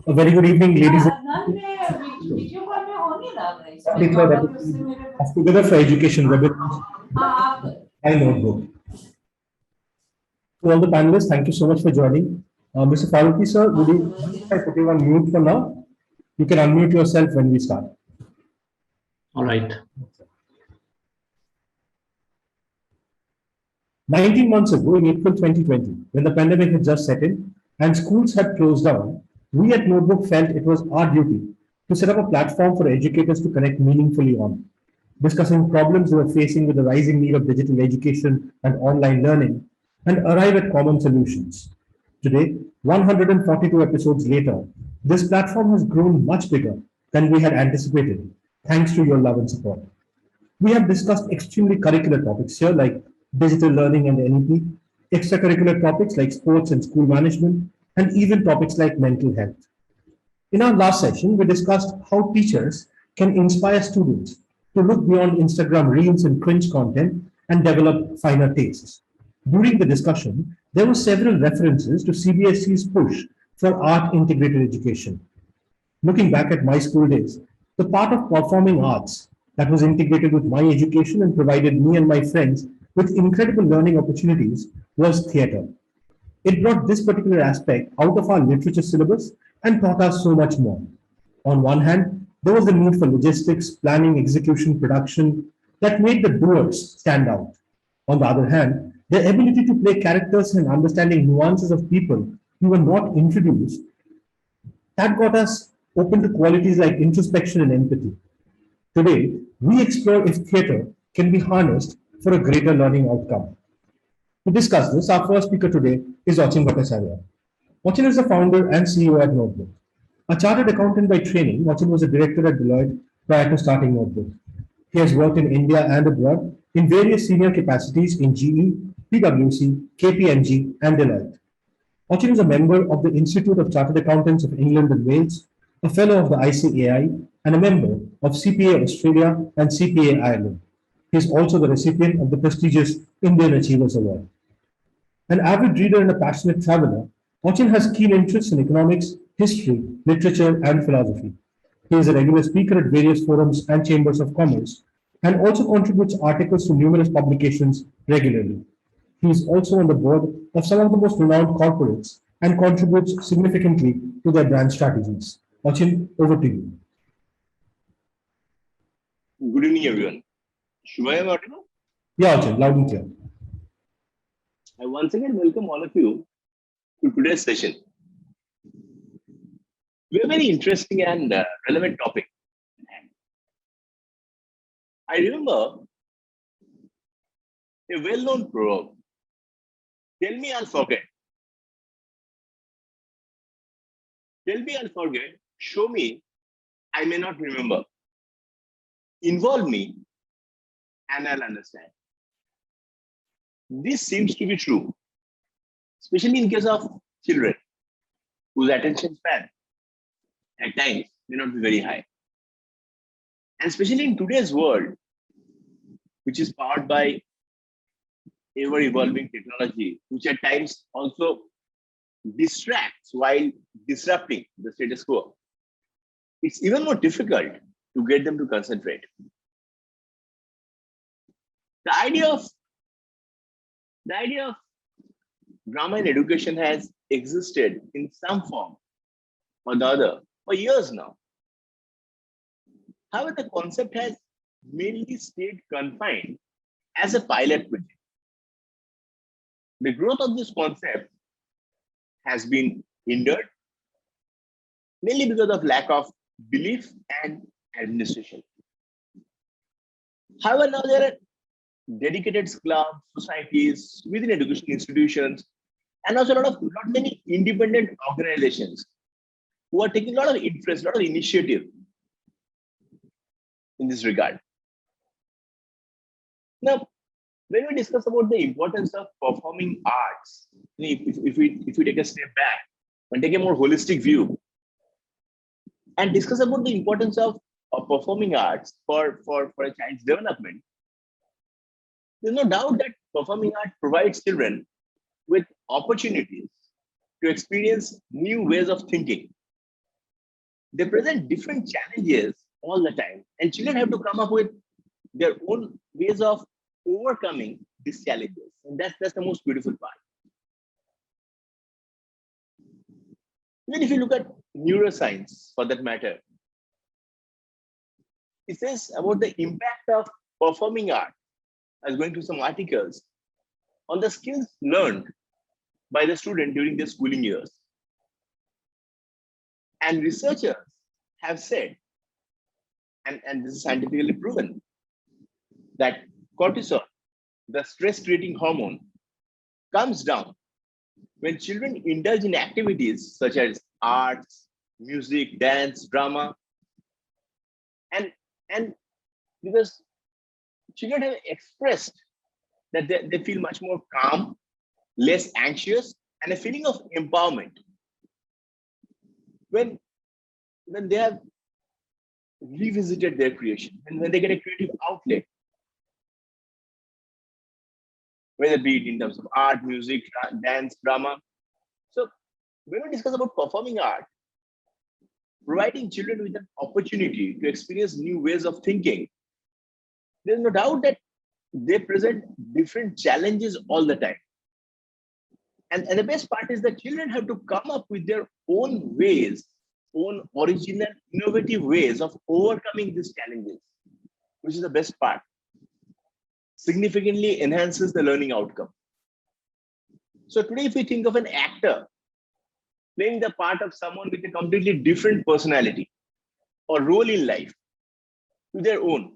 A very good evening, ladies and video call में हो नहीं रहा है gentlemen. इसमें, तो Declared अगर उससे episode मेरे of Together for Education webinar आप by Notebook. To all the panelists, thank you so much for joining. Mr. Faruqi, sir, would you mind if I put you on mute for now? You can unmute yourself when we start. All right. 19 months ago, in April 2020, when the pandemic had just set in and schools had closed down, we at Notebook felt it was our duty to set up a platform for educators to connect meaningfully on, discussing problems they were facing with the rising need of digital education and online learning, and arrive at common solutions. Today, 142 episodes later, this platform has grown much bigger than we had anticipated, thanks to your love and support. We have discussed extremely curricular topics here like digital learning and NEP, extracurricular topics like sports and school management, and even topics like mental health. In our last session, we discussed how teachers can inspire students to look beyond Instagram reels and cringe content and develop finer tastes. During the discussion, there were several references to CBSE's push for art integrated education. Looking back at my school days, the part of performing arts that was integrated with my education and provided me and my friends with incredible learning opportunities was theatre. It brought this particular aspect out of our literature syllabus and taught us so much more. On one hand, there was the need for logistics, planning, execution, production that made the doers stand out. On the other hand, the ability to play characters and understanding nuances of people who were not introduced that got us open to qualities like introspection and empathy. Today, we explore if theatre can be harnessed for a greater learning outcome. To discuss this, our first speaker today is Achin Bhattacharya. Achin is the founder and CEO at Notebook. A chartered accountant by training, Achin was a director at Deloitte prior to starting Notebook. He has worked in India and abroad in various senior capacities in GE, PwC, KPMG, and Deloitte. Achin is a member of the Institute of Chartered Accountants of England and Wales, a fellow of the ICAI, and a member of CPA Australia and CPA Ireland. He is also the recipient of the prestigious Indian Achievers Award. An avid reader and a passionate traveler, Achin has keen interests in economics, history, literature, and philosophy. He is a regular speaker at various forums and chambers of commerce, and also contributes articles to numerous publications regularly. He is also on the board of some of the most renowned corporates and contributes significantly to their brand strategies. Achin, over to you. Good evening, everyone. Shubhaya Martino. Yeah, Achin, loud and clear. I once again welcome all of you to today's session. We have a very interesting and relevant topic. I remember a well-known proverb. Tell me I'll forget. Tell me I'll forget. Show me I may not remember. Involve me and I'll understand. This seems to be true, especially in case of children whose attention span at times may not be very high. And especially in today's world, which is powered by ever-evolving technology, which at times also distracts while disrupting the status quo, it's even more difficult to get them to concentrate. The idea of drama in education has existed in some form or the other for years now. However, the concept has mainly stayed confined as a pilot project. The growth of this concept has been hindered mainly because of lack of belief and administration. However, now there are dedicated clubs, societies within education institutions, and also not many independent organizations who are taking a lot of interest, a lot of initiative in this regard. Now, when we discuss about the importance of performing arts, if we take a step back and take a more holistic view and discuss about the importance of performing arts for a child's development, there's no doubt that performing art provides children with opportunities to experience new ways of thinking, they present different challenges all the time, and children have to come up with their own ways of overcoming these challenges, and that's the most beautiful part. Even if you look at neuroscience, for that matter, it says about the impact of performing art. I was going through some articles on the skills learned by the student during their schooling years. And researchers have said, and this is scientifically proven, that cortisol, the stress-creating hormone, comes down when children indulge in activities such as arts, music, dance, drama, and because children have expressed that they feel much more calm, less anxious, and a feeling of empowerment when they have revisited their creation, and when they get a creative outlet, whether be it in terms of art, music, dance, drama. So when we discuss about performing art, providing children with an opportunity to experience new ways of thinking, there's no doubt that they present different challenges all the time. And the best part is that children have to come up with their own ways, own original, innovative ways of overcoming these challenges, which is the best part. Significantly enhances the learning outcome. So today, if we think of an actor playing the part of someone with a completely different personality or role in life to their own,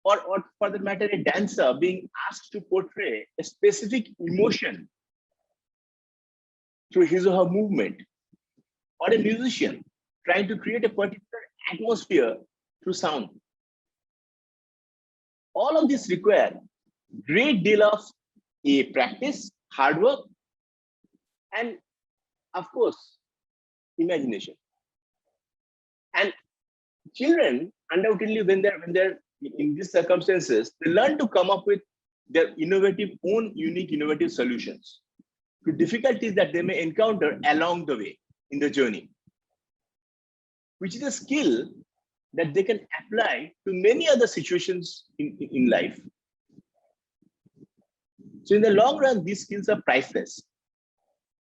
or for that matter, a dancer being asked to portray a specific emotion through his or her movement, or a musician trying to create a particular atmosphere through sound. All of this require great deal of practice, hard work, and of course, imagination. And children, undoubtedly, when they're in these circumstances, they learn to come up with their own unique innovative solutions to difficulties that they may encounter along the way in the journey, which is a skill that they can apply to many other situations in life. So in the long run, these skills are priceless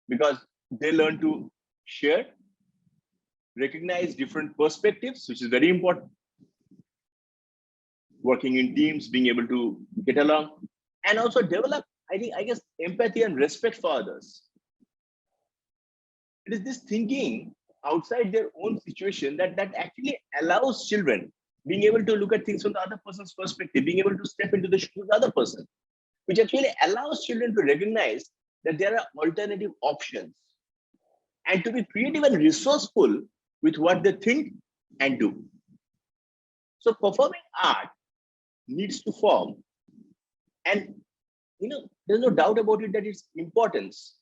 because they learn to share, recognize different perspectives, which is very important, working in teams, being able to get along, and also develop, I guess, empathy and respect for others. It is this thinking outside their own situation that actually allows children being able to look at things from the other person's perspective, being able to step into the shoes of the other person, which actually allows children to recognize that there are alternative options and to be creative and resourceful with what they think and do. So performing art needs to form, and there's no doubt about it that its importance.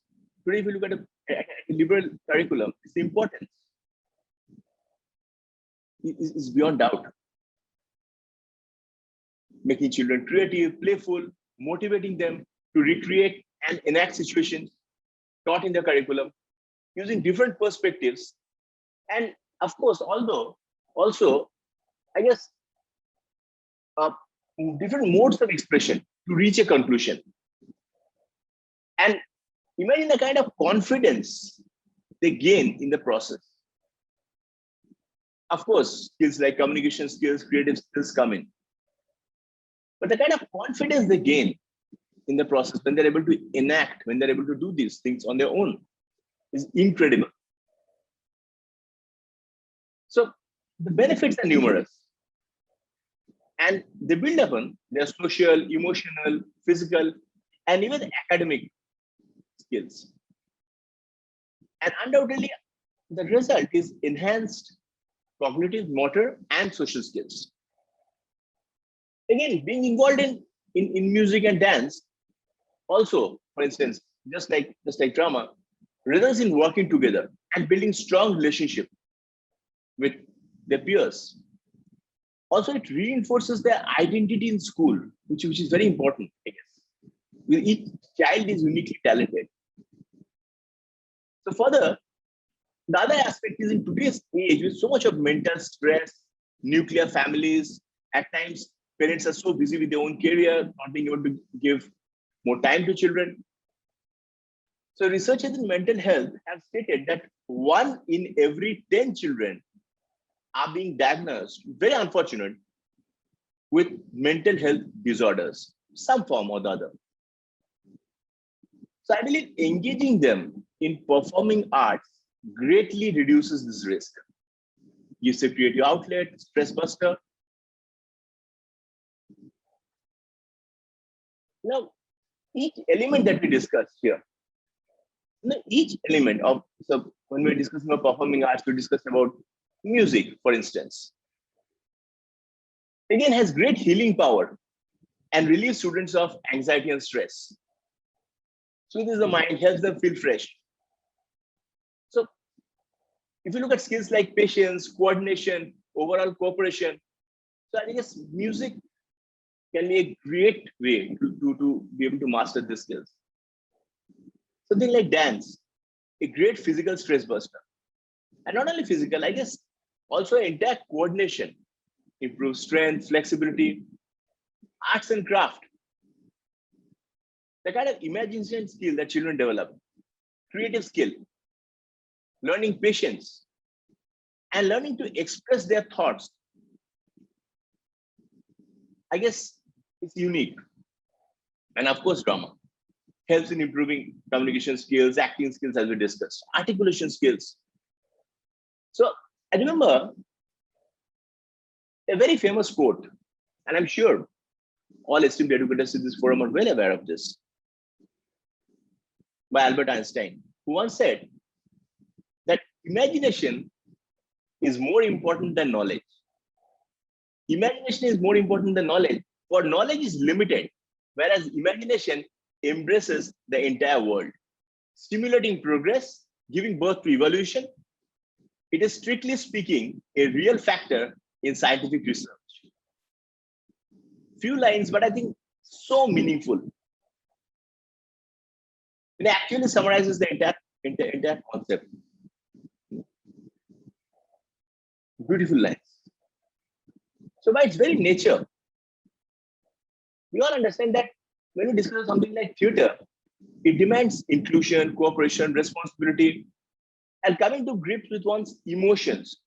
Today, if you look at a liberal curriculum, its importance is beyond doubt. Making children creative, playful, motivating them to recreate and enact situations taught in the curriculum, using different perspectives, and of course, also, I guess, different modes of expression to reach a conclusion. And imagine the kind of confidence they gain in the process. Of course, skills like communication skills, creative skills come in. But the kind of confidence they gain in the process when they're able to enact, when they're able to do these things on their own is incredible. So the benefits are numerous. And they build upon their social, emotional, physical, and even academic skills. And undoubtedly, the result is enhanced cognitive, motor, and social skills. Again, being involved in music and dance, also, for instance, just like drama, results in working together and building strong relationship with their peers. Also, it reinforces their identity in school, which is very important, I guess. Each child is uniquely talented. So further, The other aspect is in today's age with so much of mental stress, nuclear families, at times parents are so busy with their own career, not being able to give more time to children. So researchers in mental health have stated that 1 in every 10 children are being diagnosed, very unfortunate, with mental health disorders, some form or the other. So I believe engaging them in performing arts greatly reduces this risk. Gives a creative outlet, stress buster. Now, each element that we discussed here, each element of, so when we're discussing about performing arts, we discussed about music, for instance. Again, has great healing power and relieves students of anxiety and stress. Soothes the mind, helps them feel fresh. So if you look at skills like patience, coordination, overall cooperation, so I guess music can be a great way to be able to master these skills. Something like dance, a great physical stress buster. And not only physical, I guess also entire coordination, improves strength, flexibility, arts and craft. The kind of imagination skill that children develop, creative skill, learning patience, and learning to express their thoughts, I guess it's unique. And of course, drama helps in improving communication skills, acting skills, as we discussed, articulation skills. So I remember a very famous quote, and I'm sure all esteemed educators in this forum are well aware of this, by Albert Einstein, who once said that imagination is more important than knowledge. Imagination is more important than knowledge, for knowledge is limited, whereas imagination embraces the entire world, stimulating progress, giving birth to evolution. It is strictly speaking a real factor in scientific research. Few lines, but I think so meaningful. It actually summarizes the entire concept. Beautiful lines. So by its very nature, we all understand that when we discuss something like theater, it demands inclusion, cooperation, responsibility, and coming to grips with one's emotions.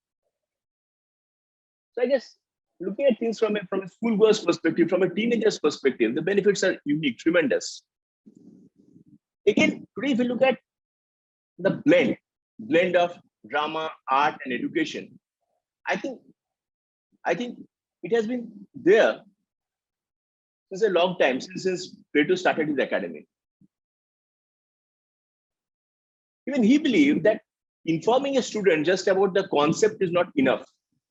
So I guess looking at things from a schoolgoer's perspective, from a teenager's perspective, the benefits are unique, tremendous. Again, today if we look at the blend of drama, art, and education, I think it has been there since a long time, since Plato started his academy. Even he believed that informing a student just about the concept is not enough.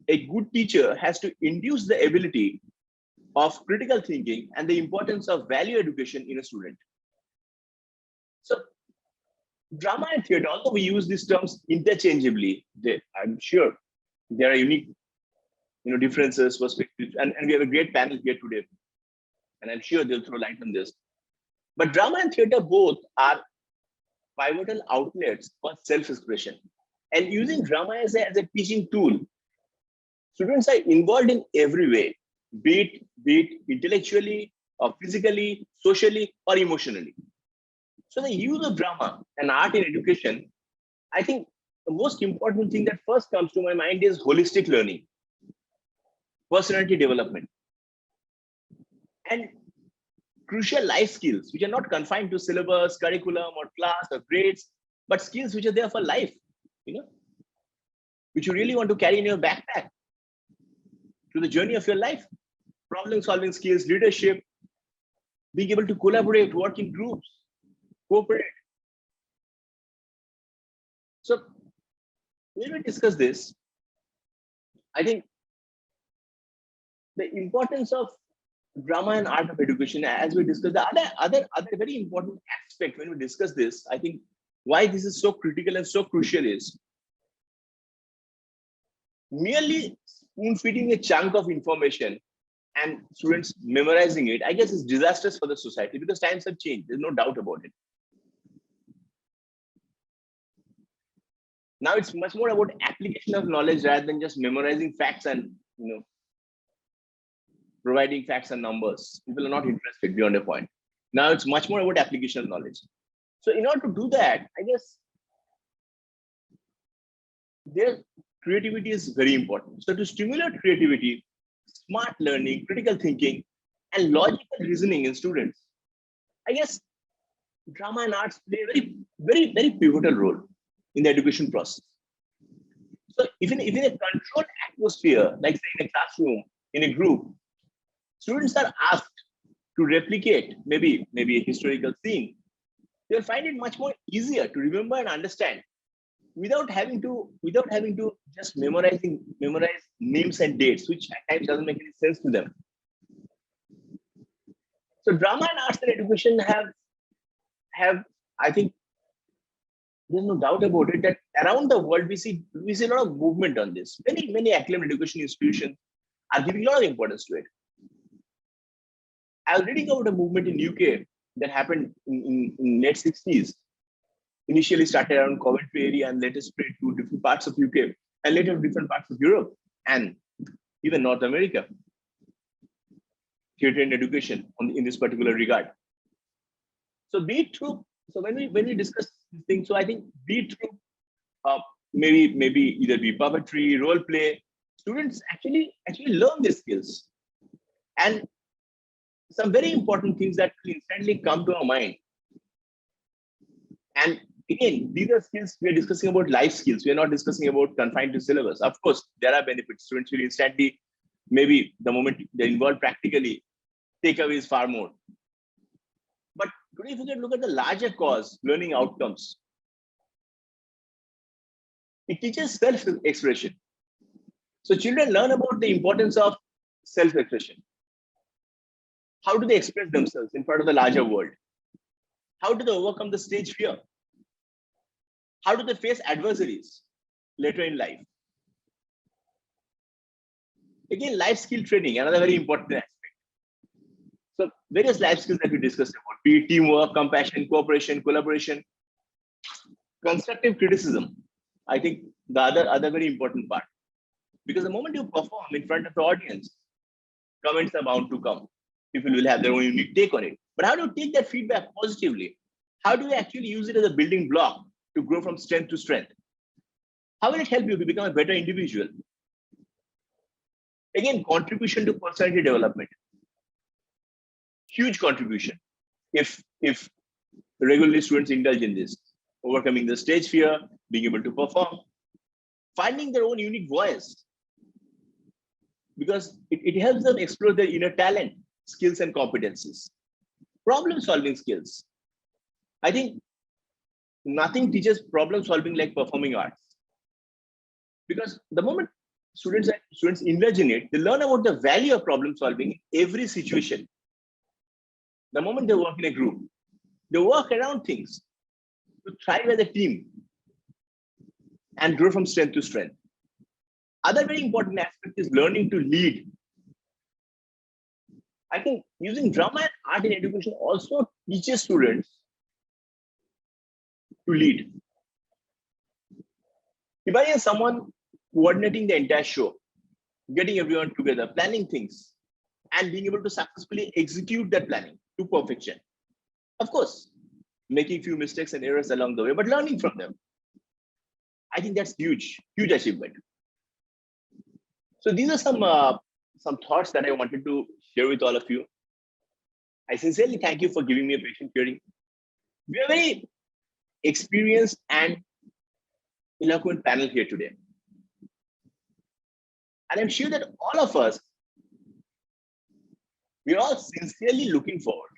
A good teacher has to induce the ability of critical thinking and the importance of value education in a student. So drama and theater, although we use these terms interchangeably, I'm sure there are unique differences, perspectives, and we have a great panel here today. And I'm sure they'll throw light on this. But drama and theater both are pivotal outlets for self-expression. And using drama as a teaching tool, students are involved in every way, be it intellectually, or physically, socially, or emotionally. So the use of drama and art in education, I think the most important thing that first comes to my mind is holistic learning, personality development, and crucial life skills, which are not confined to syllabus, curriculum, or class, or grades, but skills which are there for life, which you really want to carry in your backpack to the journey of your life. Problem-solving skills, leadership, being able to collaborate, work in groups, cooperate. So when we discuss this, I think the importance of drama and art of education, as we discussed, the other very important aspect when we discuss this, I think why this is so critical and so crucial is merely spoon feeding a chunk of information and students memorizing it, I guess is disastrous for the society, because times have changed. There's no doubt about it. Now it's much more about application of knowledge rather than just memorizing facts and providing facts and numbers. People are not interested beyond a point. Now it's much more about application of knowledge. So in order to do that, I guess their creativity is very important. So to stimulate creativity, smart learning, critical thinking, and logical reasoning in students, I guess drama and arts play a very pivotal role in the education process. So if in a controlled atmosphere, like say in a classroom, in a group, students are asked to replicate maybe a historical scene, they'll find it much more easier to remember and understand without having to just memorize names and dates, which at times doesn't make any sense to them. So drama and arts and education have I think there's no doubt about it that around the world we see a lot of movement on this. Many acclaimed education institutions are giving a lot of importance to it. I was reading about a movement in UK that happened in late 60s. Initially started around Coventry area and later spread to different parts of UK and later different parts of Europe and even North America. Theatre and education in this particular regard. So be it through. So when we discuss these things, so I think be it through maybe either be puppetry, role play, students actually learn these skills. And some very important things that will instantly come to our mind. And again, these are skills we are discussing about life skills. We are not discussing about confined to syllabus. Of course, there are benefits. Students will instantly, maybe the moment they're involved practically, takeaways far more. But today, if you can look at the larger cause, learning outcomes, it teaches self-expression. So children learn about the importance of self-expression. How do they express themselves in front of the larger world? How do they overcome the stage fear? How do they face adversaries later in life? Again, life skill training, another very important aspect. So various life skills that we discussed about, be it teamwork, compassion, cooperation, collaboration, constructive criticism. I think the other very important part. Because the moment you perform in front of the audience, comments are bound to come. People will have their own unique take on it. But how do you take that feedback positively? How do you actually use it as a building block to grow from strength to strength? How will it help you to become a better individual? Again, contribution to personality development. Huge contribution. If regularly students indulge in this, overcoming the stage fear, being able to perform, finding their own unique voice, because it helps them explore their inner talent, skills and competencies. Problem-solving skills. I think nothing teaches problem-solving like performing arts. Because the moment students indulge in it, they learn about the value of problem-solving in every situation. The moment they work in a group, they work around things to thrive as a team and grow from strength to strength. Other very important aspect is learning to lead. I think using drama and art in education also teaches students to lead. Imagine someone coordinating the entire show, getting everyone together, planning things, and being able to successfully execute that planning to perfection. Of course, making few mistakes and errors along the way, but learning from them. I think that's huge achievement. So these are some thoughts that I wanted to share with all of you. I sincerely thank you for giving me a patient hearing. We are very experienced and eloquent panel here today. And I'm sure that all of us, we're all sincerely looking forward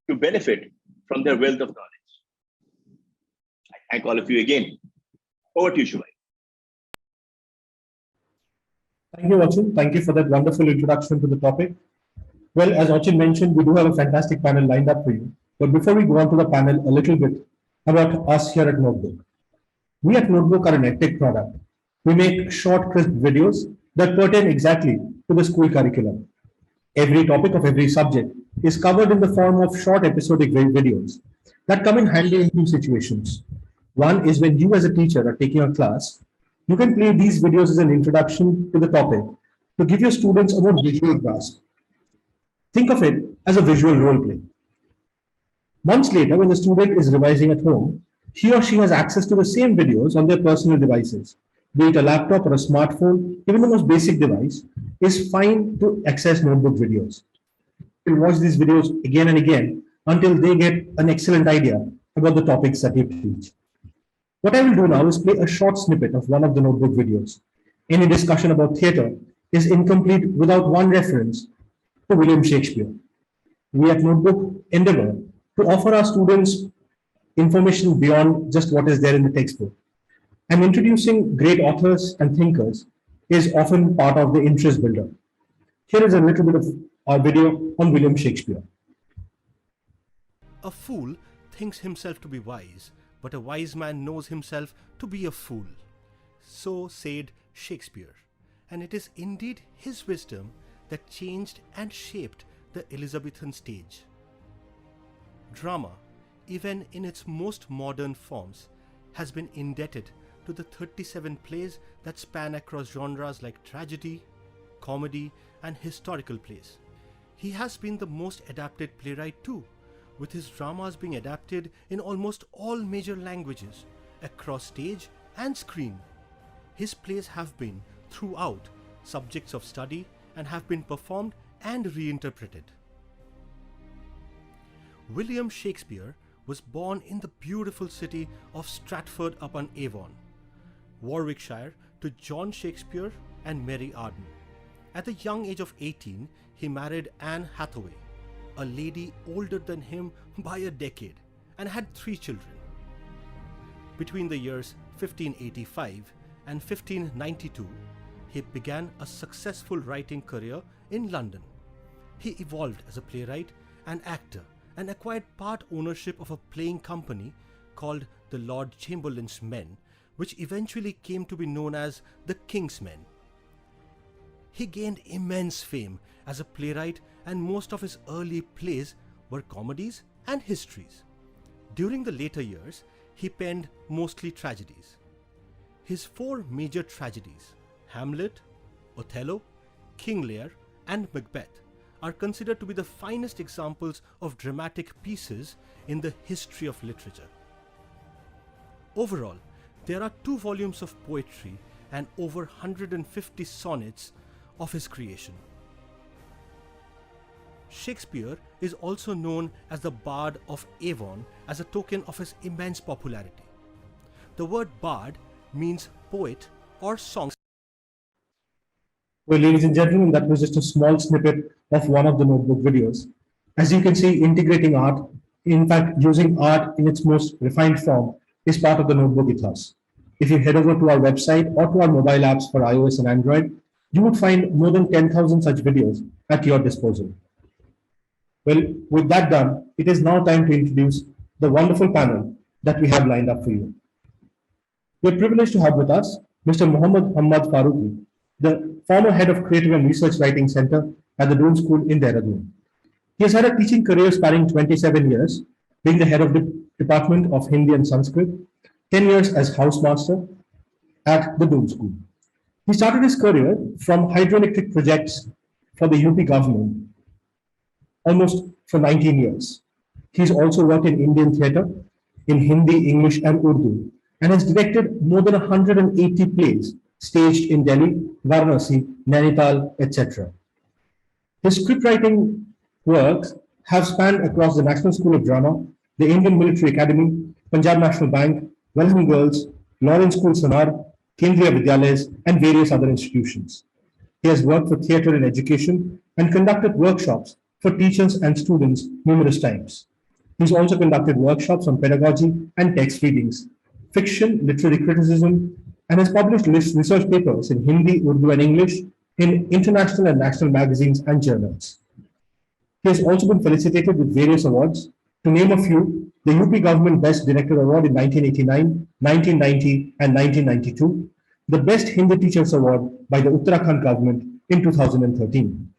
to benefit from their wealth of knowledge. I thank all of you again. Over to you, Shubhai. Thank you, Achin. Thank you for that wonderful introduction to the topic. Well, as Achin mentioned, we do have a fantastic panel lined up for you. But before we go on to the panel, a little bit about us here at Notebook. We at Notebook are an EdTech product. We make short, crisp videos that pertain exactly to the school curriculum. Every topic of every subject is covered in the form of short episodic videos that come in handy in few situations. One is when you as a teacher are taking a class, you can play these videos as an introduction to the topic to give your students a more visual grasp. Think of it as a visual role play. Months later, when the student is revising at home, he or she has access to the same videos on their personal devices. Be it a laptop or a smartphone, even the most basic device is fine to access notebook videos. You can watch these videos again and again until they get an excellent idea about the topics that you teach. What I will do now is play a short snippet of one of the notebook videos. Any discussion about theatre is incomplete without one reference to William Shakespeare. We at Notebook endeavor to offer our students information beyond just what is there in the textbook. And introducing great authors and thinkers is often part of the interest builder. Here is a little bit of our video on William Shakespeare. A fool thinks himself to be wise, but a wise man knows himself to be a fool. So said Shakespeare, and it is indeed his wisdom that changed and shaped the Elizabethan stage. Drama, even in its most modern forms, has been indebted to the 37 plays that span across genres like tragedy, comedy, and historical plays. He has been the most adapted playwright too, with his dramas being adapted in almost all major languages, across stage and screen. His plays have been, throughout, subjects of study and have been performed and reinterpreted. William Shakespeare was born in the beautiful city of Stratford-upon-Avon, Warwickshire, to John Shakespeare and Mary Arden. At the young age of 18, he married Anne Hathaway, a lady older than him by a decade, and had 3 children. Between the years 1585 and 1592, he began a successful writing career in London. He evolved as a playwright and actor and acquired part ownership of a playing company called the Lord Chamberlain's Men, which eventually came to be known as the King's Men. He gained immense fame as a playwright, and most of his early plays were comedies and histories. During the later years, he penned mostly tragedies. His 4 major tragedies, Hamlet, Othello, King Lear, and Macbeth, are considered to be the finest examples of dramatic pieces in the history of literature. Overall, there are 2 volumes of poetry and over 150 sonnets of his creation. Shakespeare is also known as the Bard of Avon as a token of his immense popularity. The word bard means poet or song. Well, ladies and gentlemen, that was just a small snippet of one of the notebook videos. As you can see, integrating art, in fact, using art in its most refined form, is part of the notebook ethos. If you head over to our website or to our mobile apps for iOS and Android, you would find more than 10,000 such videos at your disposal. Well, with that done, it is now time to introduce the wonderful panel that we have lined up for you. We are privileged to have with us Mr. Muhammad Hamad Farooqi, the former head of Creative and Research Writing Center at the Doon School in Dehradun. He has had a teaching career spanning 27 years, being the head of the Department of Hindi and Sanskrit, 10 years as housemaster at the Doon School. He started his career from hydroelectric projects for the UP government almost for 19 years. He's also worked in Indian theatre, in Hindi, English, and Urdu, and has directed more than 180 plays staged in Delhi, Varanasi, Nainital, etc. His scriptwriting works have spanned across the National School of Drama, the Indian Military Academy, Punjab National Bank, Welham Girls, Lawrence School Sanar, Kendriya Vidyalayas, and various other institutions. He has worked for theatre in education and conducted workshops for teachers and students numerous times. He's also conducted workshops on pedagogy and text readings, fiction, literary criticism, and has published research papers in Hindi, Urdu, and English in international and national magazines and journals. He has also been felicitated with various awards. To name a few, the UP Government Best Director Award in 1989, 1990, and 1992, the Best Hindi Teachers Award by the Uttarakhand government in 2013.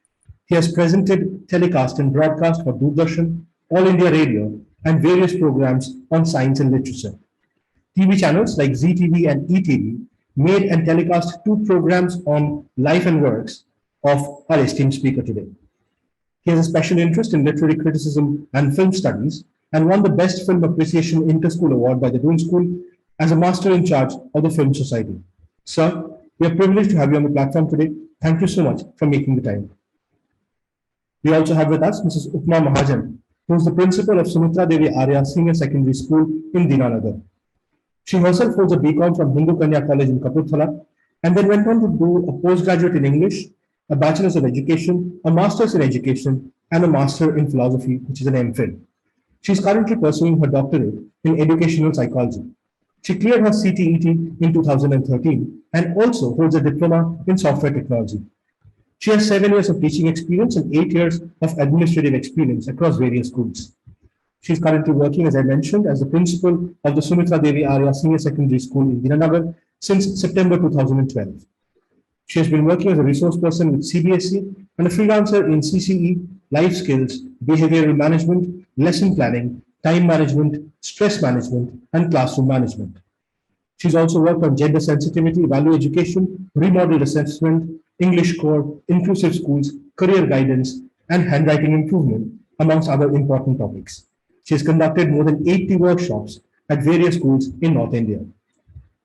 He has presented, telecast, and broadcast for Doordarshan, All India Radio, and various programs on science and literature. TV channels like ZTV and ETV made and telecast two programs on life and works of our esteemed speaker today. He has a special interest in literary criticism and film studies and won the Best Film Appreciation Inter-School Award by the Doon School as a master in charge of the Film Society. Sir, we are privileged to have you on the platform today. Thank you so much for making the time. We also have with us Mrs. Upma Mahajan, who is the principal of Sumitra Devi Arya Senior Secondary School in Dinanagar. She herself holds a BCom from Hindu Kanya College in Kapurthala and then went on to do a postgraduate in English, a bachelor's of education, a master's in education, and a master in philosophy, which is an MPhil. She is currently pursuing her doctorate in educational psychology. She cleared her CTET in 2013 and also holds a diploma in software technology. She has 7 years of teaching experience and 8 years of administrative experience across various schools. She is currently working, as I mentioned, as the principal of the Sumitra Devi Arya Senior Secondary School in Dinanagar since September 2012. She has been working as a resource person with CBSE and a freelancer in CCE, life skills, behavioral management, lesson planning, time management, stress management, and classroom management. She's also worked on gender sensitivity, value education, remodeled assessment, English core, inclusive schools, career guidance, and handwriting improvement, amongst other important topics. She has conducted more than 80 workshops at various schools in North India.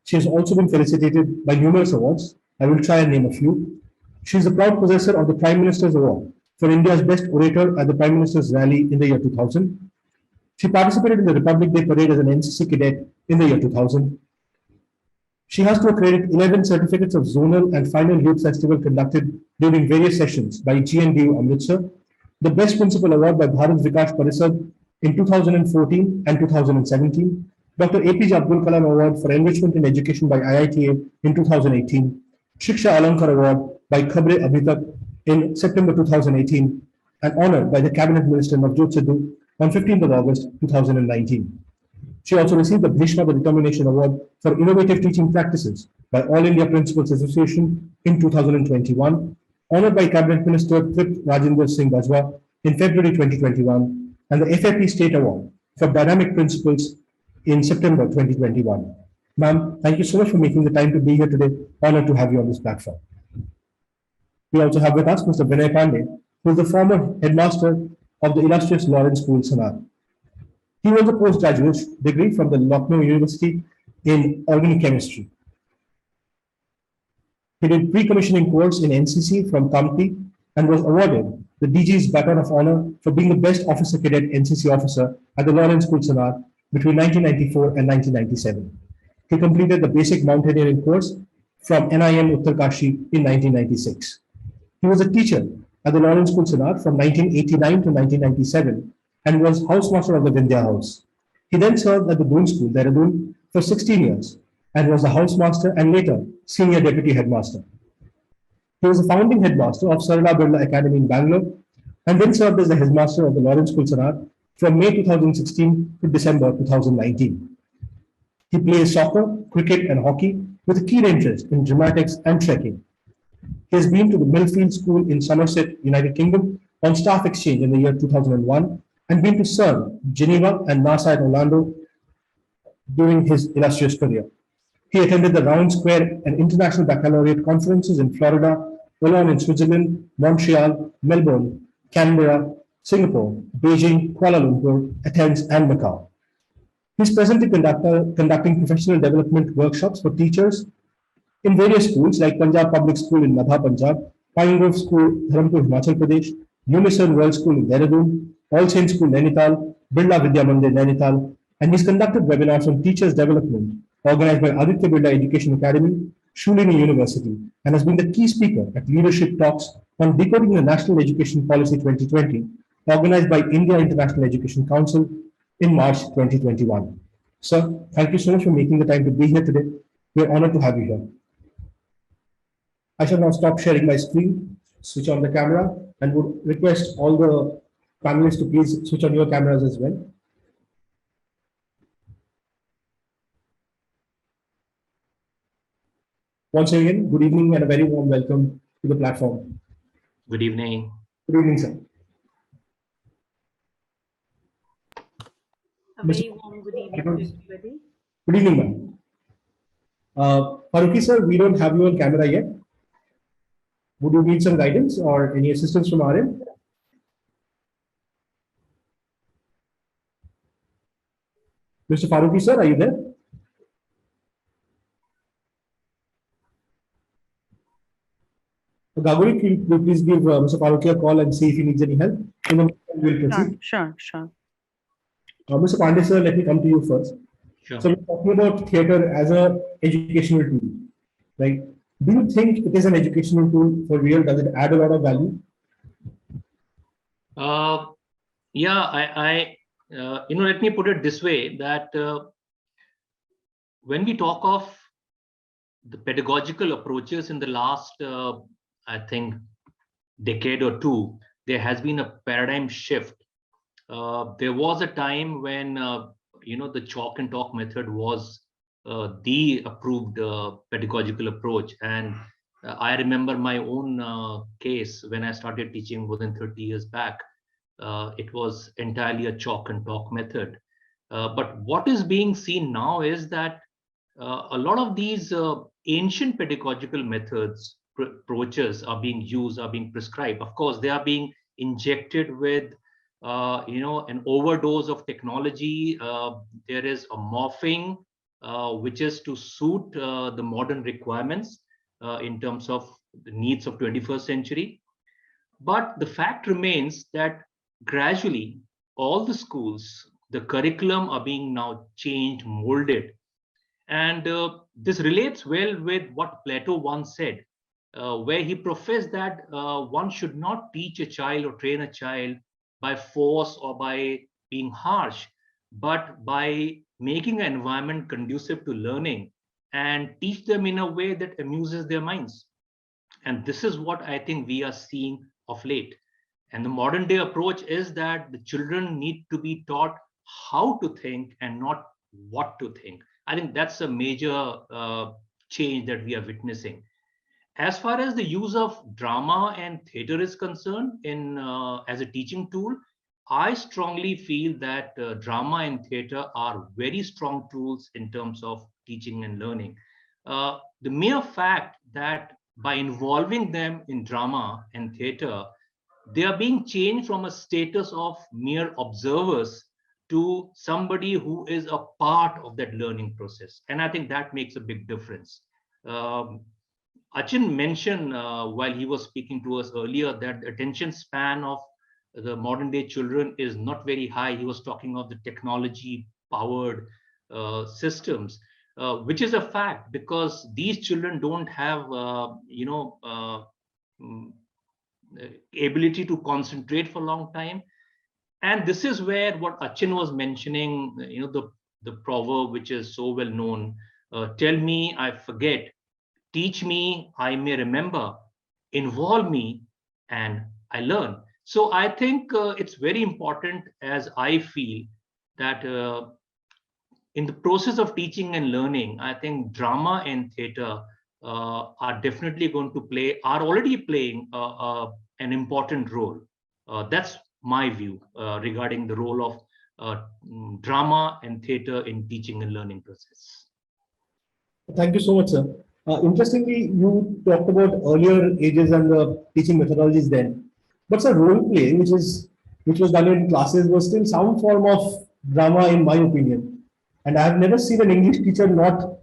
She has also been felicitated by numerous awards. I will try and name a few. She is the proud possessor of the Prime Minister's Award for India's Best Orator at the Prime Minister's Rally in the year 2000. She participated in the Republic Day Parade as an NCC cadet in the year 2000. She has to accredit 11 certificates of zonal and final youth festival conducted during various sessions by GNDU Amritsar, the Best Principal Award by Bharat Vikas Parishad in 2014 and 2017, Dr. APJ Abdul Kalam Award for Enrichment in Education by IITA in 2018, Shiksha Alankar Award by Khabre Abhi Tak in September 2018, and honored by the Cabinet Minister Navjot Sidhu on 15th of August 2019. She also received the Bhishma the Determination Award for Innovative Teaching Practices by All India Principals Association in 2021, honored by Cabinet Minister Trip Rajendra Singh Bajwa in February 2021, and the FAP State Award for Dynamic Principles in September 2021. Ma'am, thank you so much for making the time to be here today. Honored to have you on this platform. We also have with us Mr. Vinay Pandey, who is the former headmaster of the illustrious Lawrence School, Sanar. He holds a postgraduate degree from the Lucknow University in organic chemistry. He did pre-commissioning course in NCC from Kamti and was awarded the DG's Baton of Honor for being the best officer cadet NCC officer at the Lawrence School, Sanar between 1994 and 1997. He completed the basic mountaineering course from NIM Uttarkashi in 1996. He was a teacher at the Lawrence School, Sanar from 1989 to 1997 and was housemaster of the Vindhya House. He then served at the Doon School, Dehradun, for 16 years and was the housemaster and later senior deputy headmaster. He was the founding headmaster of Sarala Birla Academy in Bangalore and then served as the headmaster of the Lawrence School, Sanar from May 2016 to December 2019. He plays soccer, cricket, and hockey with a keen interest in dramatics and trekking. He has been to the Millfield School in Somerset, United Kingdom, on staff exchange in the year 2001 and been to CERN, Geneva, and NASA at Orlando during his illustrious career. He attended the Round Square and International Baccalaureate conferences in Florida, Cologne in Switzerland, Montreal, Melbourne, Canberra, Singapore, Beijing, Kuala Lumpur, Athens, and Macau. He is presently conducting professional development workshops for teachers in various schools like Punjab Public School in Madhya, Punjab, Pine Grove School, Dharampur, Himachal Pradesh, Unison World School in Dehradun, All Saints School, Nainital, Birla Vidya Mandir, Nainital, and he's conducted webinars on teachers' development organized by Aditya Birla Education Academy, Shulini University, and has been the key speaker at leadership talks on decoding the National Education Policy 2020, organized by India International Education Council in March 2021. Sir, thank you so much for making the time to be here today. We are honored to have you here. I shall now stop sharing my screen, switch on the camera, and would request all the panelists to please switch on your cameras as well. Once again, good evening and a very warm welcome to the platform. Good evening. Good evening, sir. A very warm good evening to everybody. Good evening, ma'am. Faruqi sir, we don't have you on camera yet. Would you need some guidance or any assistance from our end? Mr. Faruqi sir, are you there? Gaguri, could you please give Mr. Faruqi a call and see if he needs any help? In the meantime, we'll proceed. Sure. Mr. Pandey sir, let me come to you first. Sure. So we're talking about theatre as a educational tool, right? Do you think it is an educational tool for real? Does it add a lot of value? Yeah, let me put it this way, that when we talk of the pedagogical approaches in the last, I think, decade or two, there has been a paradigm shift. There was a time when, the chalk and talk method was the approved pedagogical approach. And I remember my own case when I started teaching more than 30 years back. It was entirely a chalk and talk method. But what is being seen now is that a lot of these ancient pedagogical methods, approaches are being used, are being prescribed. Of course, they are being injected with an overdose of technology. There is a morphing, which is to suit the modern requirements in terms of the needs of 21st century. But the fact remains that gradually all the schools, the curriculum are being now changed, molded. And this relates well with what Plato once said, where he professed that one should not teach a child or train a child by force or by being harsh, but by making an environment conducive to learning and teach them in a way that amuses their minds. And this is what I think we are seeing of late. And the modern day approach is that the children need to be taught how to think and not what to think. I think that's a major change that we are witnessing. As far as the use of drama and theater is concerned in as a teaching tool, I strongly feel that drama and theater are very strong tools in terms of teaching and learning. The mere fact that by involving them in drama and theater, they are being changed from a status of mere observers to somebody who is a part of that learning process. And I think that makes a big difference. Achin mentioned while he was speaking to us earlier that the attention span of the modern day children is not very high. He was talking of the technology powered systems, which is a fact because these children don't have, ability to concentrate for a long time. And this is where what Achin was mentioning, the proverb, which is so well known, tell me, I forget, teach me, I may remember, involve me, and I learn. So I think it's very important, as I feel, that in the process of teaching and learning, I think drama and theater are definitely going to play, are already playing an important role. That's my view regarding the role of drama and theater in teaching and learning process. Thank you so much, sir. Interestingly, you talked about earlier ages and the teaching methodologies then. But sir, role play, which was done in classes, was still some form of drama, in my opinion. And I have never seen an English teacher not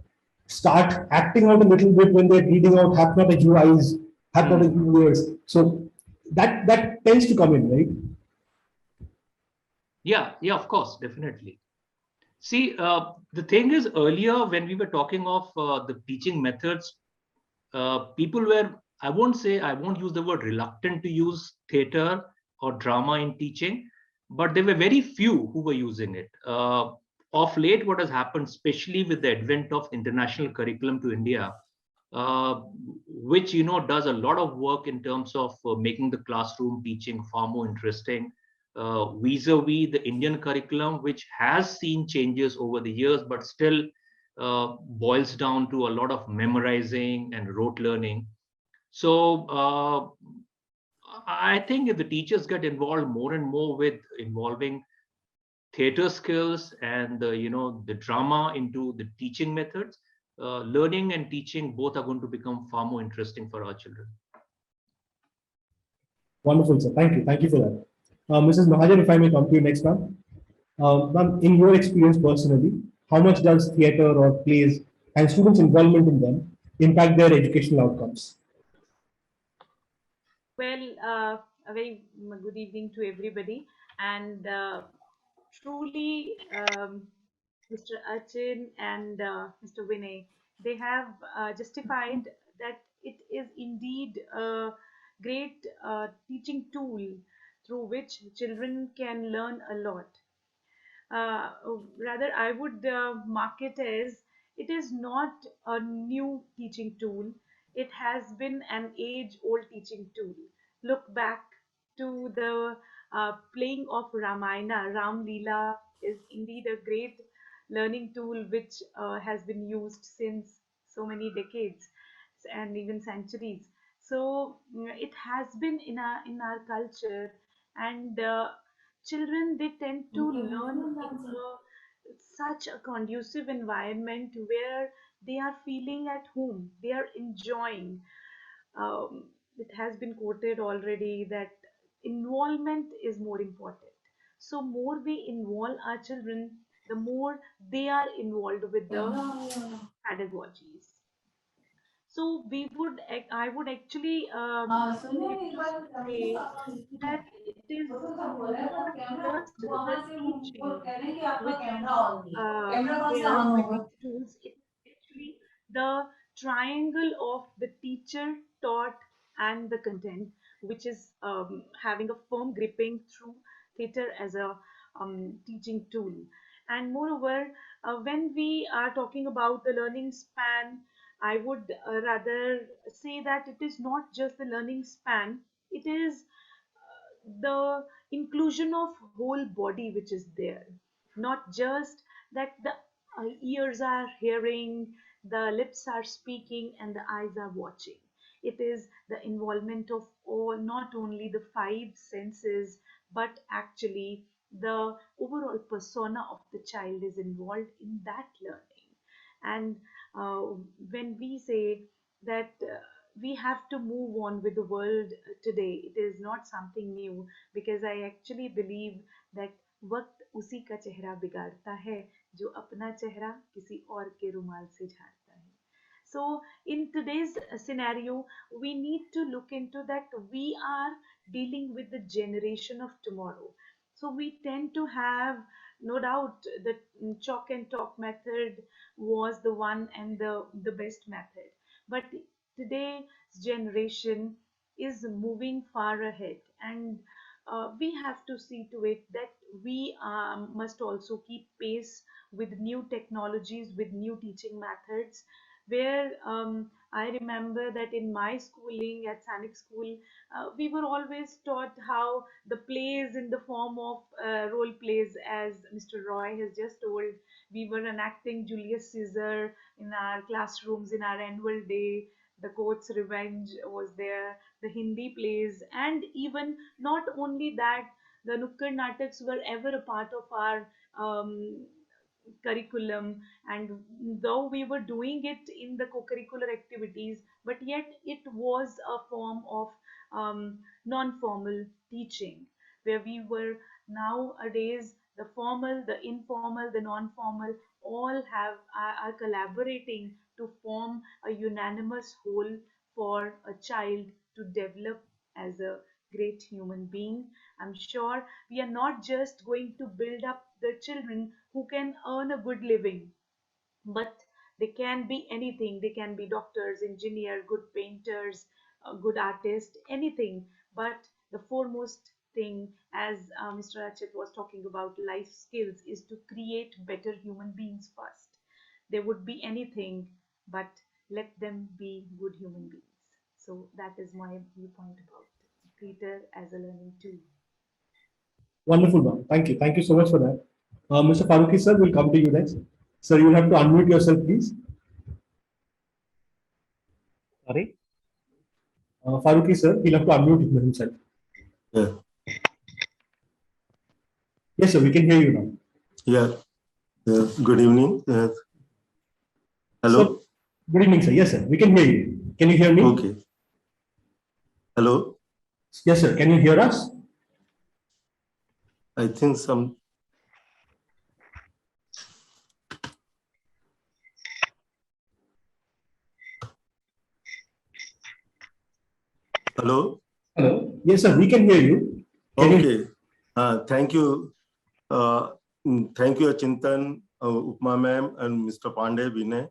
start acting out a little bit when they're reading out "hath not a Jew eyes, hath not a Jew ears." So that tends to come in, right? Yeah, of course, definitely. See, the thing is, earlier when we were talking of the teaching methods, people were, I won't use the word reluctant to use theater or drama in teaching, but there were very few who were using it. Of late, what has happened, especially with the advent of international curriculum to India, which does a lot of work in terms of making the classroom teaching far more interesting, vis-a-vis the Indian curriculum, which has seen changes over the years, but still boils down to a lot of memorizing and rote learning. So I think if the teachers get involved more and more with involving theater skills and the drama into the teaching methods, learning and teaching both are going to become far more interesting for our children. Wonderful, sir. Thank you. Thank you for that. Mrs. Mahajan, if I may come to you next, ma'am. Ma'am, in your experience personally, how much does theatre or plays and students' involvement in them impact their educational outcomes? Well, a very good evening to everybody. And truly, Mr. Achin and Mr. Vinay, they have justified that it is indeed a great teaching tool through which children can learn a lot. uh, Rather, I would mark it as it is not a new teaching tool. It has been an age-old teaching tool. Look back to the playing of Ramayana. Ram Leela is indeed a great learning tool which has been used since so many decades and even centuries. So it has been in our culture, and children, they tend to learn in such a conducive environment where they are feeling at home, they are enjoying. It has been quoted already that involvement is more important. So more we involve our children, the more they are involved with the pedagogies. So I would actually like to say that it is not just the teaching which is there with these tools. It's actually the triangle of the teacher, taught, and the content, which is having a firm gripping through theater as a teaching tool. And moreover, when we are talking about the learning span, I would rather say that it is not just the learning span, it is the inclusion of whole body which is there. Not just that the ears are hearing, the lips are speaking, and the eyes are watching. It is the involvement of all, not only the five senses, but actually the overall persona of the child is involved in that learning. And uh, when we say that we have to move on with the world today, it is not something new, because I actually believe that वक्त उसी का चेहरा बिगाड़ता है जो अपना चेहरा किसी और के रुमाल से झाड़ता है. So in today's scenario, we need to look into that we are dealing with the generation of tomorrow. So we tend to have, no doubt, the chalk and talk method was the one and the best method. But today's generation is moving far ahead, and we have to see to it that we must also keep pace with new technologies, with new teaching methods. Where I remember that in my schooling at Sanic School, we were always taught how the plays in the form of role plays, as Mr. Roy has just told. We were enacting Julius Caesar in our classrooms in our annual day. The Court's Revenge was there, the Hindi plays, and even not only that, the Nukkad Nataks were ever a part of our curriculum. And though we were doing it in the co-curricular activities, but yet it was a form of non-formal teaching, where we were nowadays the formal, the informal, the non-formal, all are collaborating to form a unanimous whole for a child to develop as a great human being. I'm sure we are not just going to build up the children who can earn a good living, but they can be anything. They can be doctors, engineer, good painters, good artists, anything. But the foremost thing, as Mr. Achit was talking about life skills, is to create better human beings first. They would be anything, but let them be good human beings. So that is my viewpoint about theater as a learning tool. Wonderful, ma'am. Thank you. Thank you so much for that. Mr. Faruqi, sir, we'll come to you next. Sir, you'll have to unmute yourself, please. Sorry? Faruqi, sir, he'll have to unmute himself. Yeah. Yes, sir, we can hear you now. Yeah. Good evening. Hello. Sir, good evening, sir. Yes, sir. We can hear you. Can you hear me? Okay. Hello. Yes, sir. Can you hear us? I think some. Hello. Hello. Yes, sir. We can hear you. Can you? Okay. Thank you. Thank you, Chintan, Upma ma'am, and Mr. Pandey, Vinay.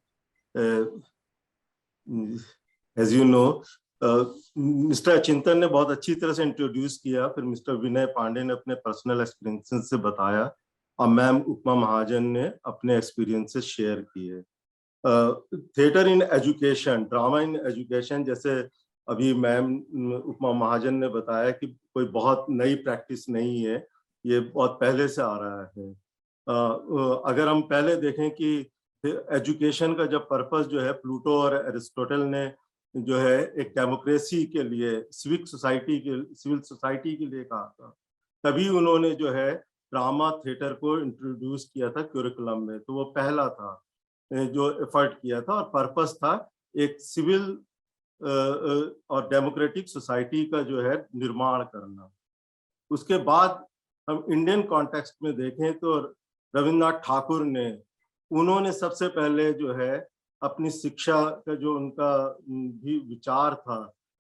As you know, mister चिंतन ने बहुत अच्छी तरह से introduce किया, फिर mister विनय पांडे ने अपने पर्सनल एक्सपीरियंसेस से बताया और मैम उपमा महाजन ने अपने एक्सपीरियंसेस शेयर किए। Theatre in education, drama in education, जैसे अभी मैम उपमा महाजन ने बताया कि कोई बहुत नई प्रैक्टिस नहीं है, ये बहुत पहले से आ रहा है। अगर हम पहले देखें कि एजुकेशन का जब पर्पस जो है प्लूटो और एरिस्टोटल ने जो है एक डेमोक्रेसी के लिए, सिविल सोसाइटी के लिए कहा था, तभी उन्होंने जो है ड्रामा थिएटर को इंट्रोड्यूस किया था करिकुलम में। तो वो पहला था जो एफर्ट किया था और पर्पस था एक सिविल और डेमोक्रेटिक सोसाइटी का जो है निर्माण करना। उसके बाद हम इंडियन कॉन्टेक्स्ट में देखें तो रविन्द्रनाथ ठाकुर ने, उन्होंने सबसे पहले जो है अपनी शिक्षा का जो उनका भी विचार था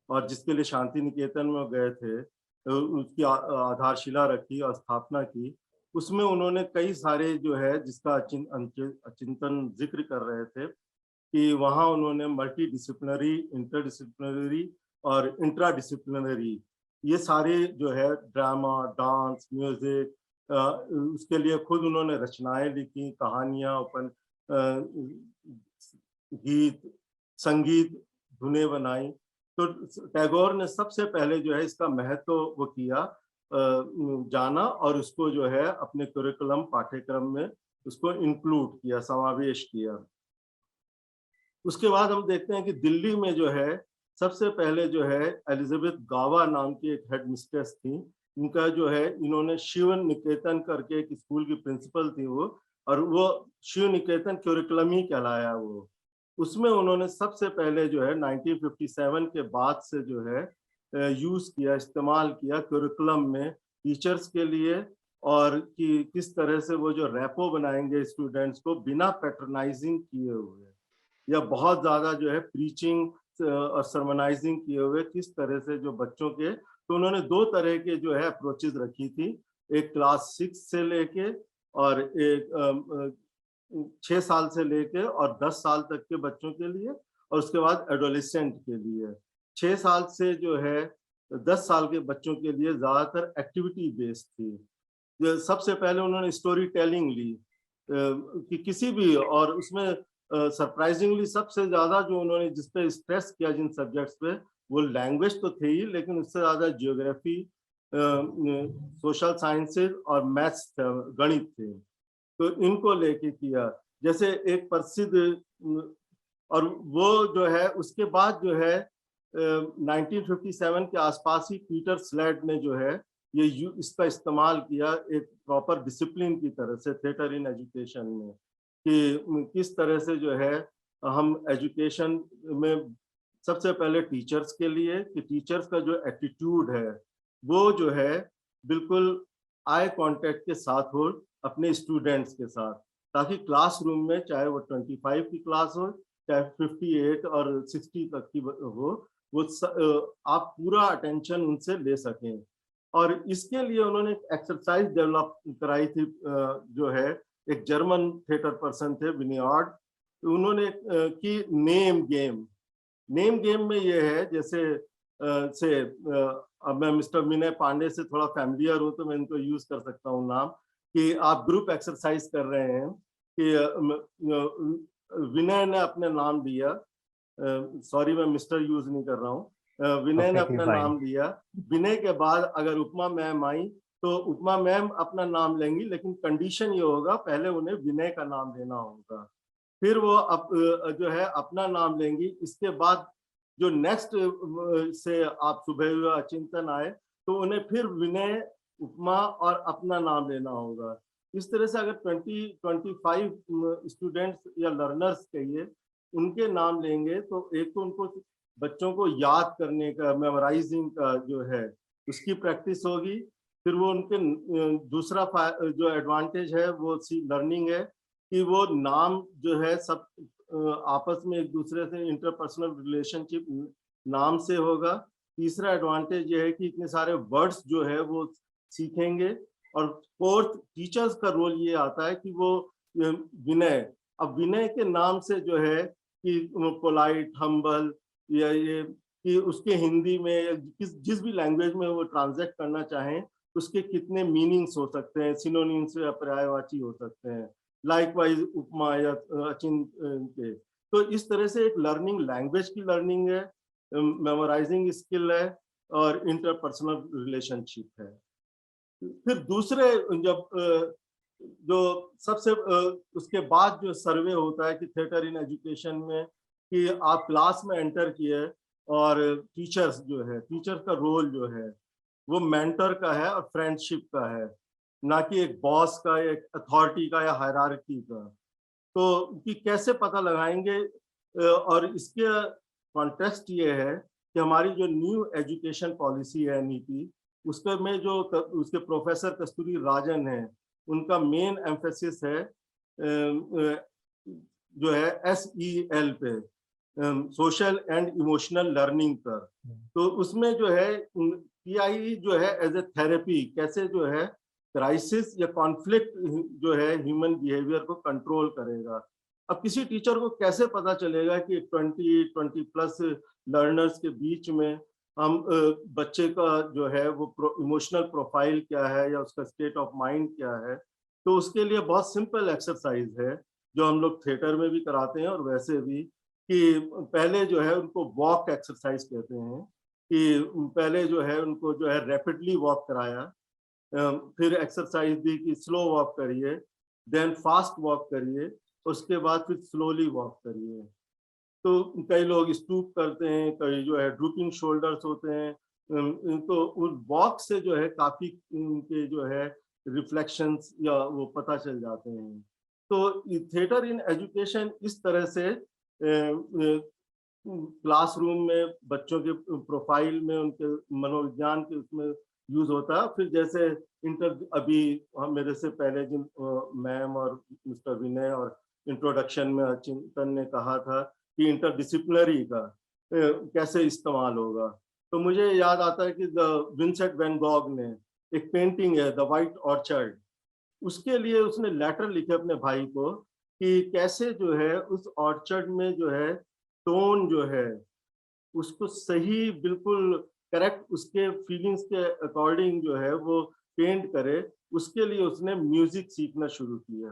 और जिसके लिए शांति निकेतन में गए थे, उसकी आधारशिला रखी और स्थापना की। उसमें उन्होंने कई सारे जो है जिसका चिंतन जिक्र कर रहे थे कि वहाँ उन्होंने मल्टी डिसिप्लिनरी, इंटरडिसिप्लिनरी और इंट्राडिसिप्लिनरी, ये सारे जो है ड्रामा, डांस, म्यूजिक, उसके लिए खुद उन्होंने रचनाएं लिखी, कहानियां, गीत, संगीत, धुनें बनाई। तो टैगोर ने सबसे पहले जो है इसका महत्व वो किया, जाना और उसको जो है अपने करिकुलम पाठ्यक्रम में उसको इंक्लूड किया, समावेश किया। उसके बाद हम देखते हैं कि दिल्ली में जो है सबसे पहले जो है एलिजाबेथ गावा नाम की एक हेड मिस्ट्रेस थी, इनका जो है इन्होंने शिव निकेतन करके एक स्कूल की प्रिंसिपल थी वो, और वो शिव निकेतन करिकुलम ही कहलाया वो। उसमें उन्होंने सबसे पहले जो है 1957 के बाद से जो है यूज किया, इस्तेमाल किया करिकुलम में टीचर्स के लिए, और कि किस तरह से वो जो रैपो बनाएंगे स्टूडेंट्स को बिना पैटर्नाइजिंग किए हुए, या बहुत ज्यादा जो है प्रीचिंग और सर्मनाइजिंग किए हुए, किस तरह से जो बच्चों के, तो उन्होंने दो तरह के जो है अप्रोचेज रखी थी, एक क्लास 6 से लेके और एक 6 साल से लेके और 10 साल तक के बच्चों के लिए, और उसके बाद एडोलेसेंट के लिए। 6 साल से जो है 10 साल के बच्चों के लिए ज्यादातर एक्टिविटी बेस्ड थी। सबसे पहले उन्होंने स्टोरी टेलिंग ली कि किसी भी, और उसमें सरप्राइजिंगली सबसे ज्यादा जो उन्होंने जिस पे स्ट्रेस किया जिन सब्जेक्ट्स पे, वो लैंग्वेज तो थे ही, लेकिन उससे ज्यादा जियोग्राफी, सोशल साइंसेज और मैथ्स, गणित थे। तो इनको लेके किया। जैसे एक प्रसिद्ध, और वो जो है उसके बाद जो है 1957 के आसपास ही पीटर स्लेड ने जो है ये इसका इस्तेमाल किया एक प्रॉपर डिसिप्लिन की तरह से थिएटर इन एजुकेशन में, कि किस तरह से जो है हम एजुकेशन में सबसे पहले टीचर्स के लिए, कि टीचर्स का जो एटीट्यूड है वो जो है बिल्कुल आई कांटेक्ट के साथ हो अपने स्टूडेंट्स के साथ, ताकि क्लासरूम में चाहे वो 25 की क्लास हो, चाहे 58 और 60 तक की हो, वो आप पूरा अटेंशन उनसे ले सकें। और इसके लिए उन्होंने एक एक्सरसाइज डेवलप कराई थी, जो है एक जर्मन थिएटर पर्सन थे विनियार्ड, उन्होंने की नेम गेम में ये है, जैसे अब मैं मिस्टर विनय पांडे से थोड़ा फैमिलियर हूँ तो मैं इनको यूज कर सकता हूँ नाम, कि आप ग्रुप एक्सरसाइज कर रहे हैं कि विनय ने अपने नाम दिया, सॉरी मैं मिस्टर यूज नहीं कर रहा हूँ, विनय ने अपना नाम दिया, विनय के बाद अगर उपमा मैम आई तो उपमा मैम अपना नाम लेंगी, लेकिन कंडीशन ये होगा पहले उन्हें विनय का नाम देना होगा, फिर वो जो है अपना नाम लेंगी। इसके बाद जो नेक्स्ट से आप सुबह चिंतन आए तो उन्हें फिर विनय, उपमा और अपना नाम लेना होगा। इस तरह से अगर 20-25 स्टूडेंट्स या लर्नर्स कहिए, उनके नाम लेंगे तो एक तो उनको बच्चों को याद करने का, मेमोराइजिंग का जो है उसकी प्रैक्टिस होगी। फिर वो उनके दूसरा जो एडवांटेज है वो लर्निंग है कि वो नाम जो है सब आपस में एक दूसरे से इंटरपर्सनल रिलेशनशिप नाम से होगा। तीसरा एडवांटेज ये है कि इतने सारे वर्ड्स जो है वो सीखेंगे। और फोर्थ, टीचर्स का रोल ये आता है कि वो विनय, अब विनय के नाम से जो है कि पोलाइट, हम्बल, या ये कि उसके हिंदी में या जिस भी लैंग्वेज में वो ट्रांसलेट करना चाहें उसके कितने मीनिंग्स हो सकते हैं, सिनोनिम्स या पर्यायवाची हो सकते हैं, लाइकवाइज उपमा या अचिंत के। तो इस तरह से एक लर्निंग, लैंग्वेज की लर्निंग है, मेमोराइजिंग स्किल है और इंटरपर्सनल रिलेशनशिप है। फिर दूसरे जब जो सबसे उसके बाद जो सर्वे होता है कि थिएटर इन एजुकेशन में, कि आप क्लास में एंटर किए और टीचर्स जो है, टीचर का रोल जो है वो मेंटर का है और फ्रेंडशिप का है, ना कि एक बॉस का, एक अथॉरिटी का या हायरार्की का। तो कि कैसे पता लगाएंगे, और इसके कॉन्टेक्स्ट ये है कि हमारी जो न्यू एजुकेशन पॉलिसी है, नीति, उसके में जो उसके प्रोफेसर कस्तूरी राजन हैं, उनका मेन एम्फेसिस है जो है SEL पे, सोशल एंड इमोशनल लर्निंग पर। तो उसमें जो है PIE जो है एज ए थेरेपी, कैसे जो है क्राइसिस या कॉन्फ्लिक्ट जो है ह्यूमन बिहेवियर को कंट्रोल करेगा। अब किसी टीचर को कैसे पता चलेगा कि 20+ लर्नर्स के बीच में हम बच्चे का जो है वो इमोशनल प्रोफाइल क्या है या उसका स्टेट ऑफ माइंड क्या है। तो उसके लिए बहुत सिंपल एक्सरसाइज है जो हम लोग थिएटर में भी कराते हैं और वैसे भी, कि पहले जो है उनको वॉक एक्सरसाइज कहते हैं, कि पहले जो है उनको जो है रैपिडली वॉक कराया, फिर एक्सरसाइज दी कि स्लो वॉक करिए, देन फास्ट वॉक करिए, उसके बाद फिर स्लोली वॉक करिए। तो कई लोग स्टूप करते हैं, कई जो है ड्रूपिंग शोल्डर्स होते हैं। तो उस वॉक से जो है काफी उनके जो है रिफ्लेक्शंस या वो पता चल जाते हैं। तो थिएटर इन एजुकेशन इस तरह से क्लासरूम में बच्चों के प्रोफाइल में, उनके मनोविज्ञान के उसमें यूज होता है। फिर जैसे अभी मेरे से पहले जिन मैम और मिस्टर विनय और इंट्रोडक्शन में चिंतन ने कहा था कि इंटरडिसिप्लिनरी का कैसे इस्तेमाल होगा, तो मुझे याद आता है कि विंसेंट वैन गॉग ने एक पेंटिंग है द वाइट ऑर्चर्ड, उसके लिए उसने लेटर लिखे अपने भाई को कि कैसे जो है उस ऑर्चर्ड में जो है टोन जो है उसको सही, बिल्कुल करेक्ट उसके फीलिंग्स के अकॉर्डिंग जो है वो पेंट करे। उसके लिए उसने म्यूजिक सीखना शुरू किया,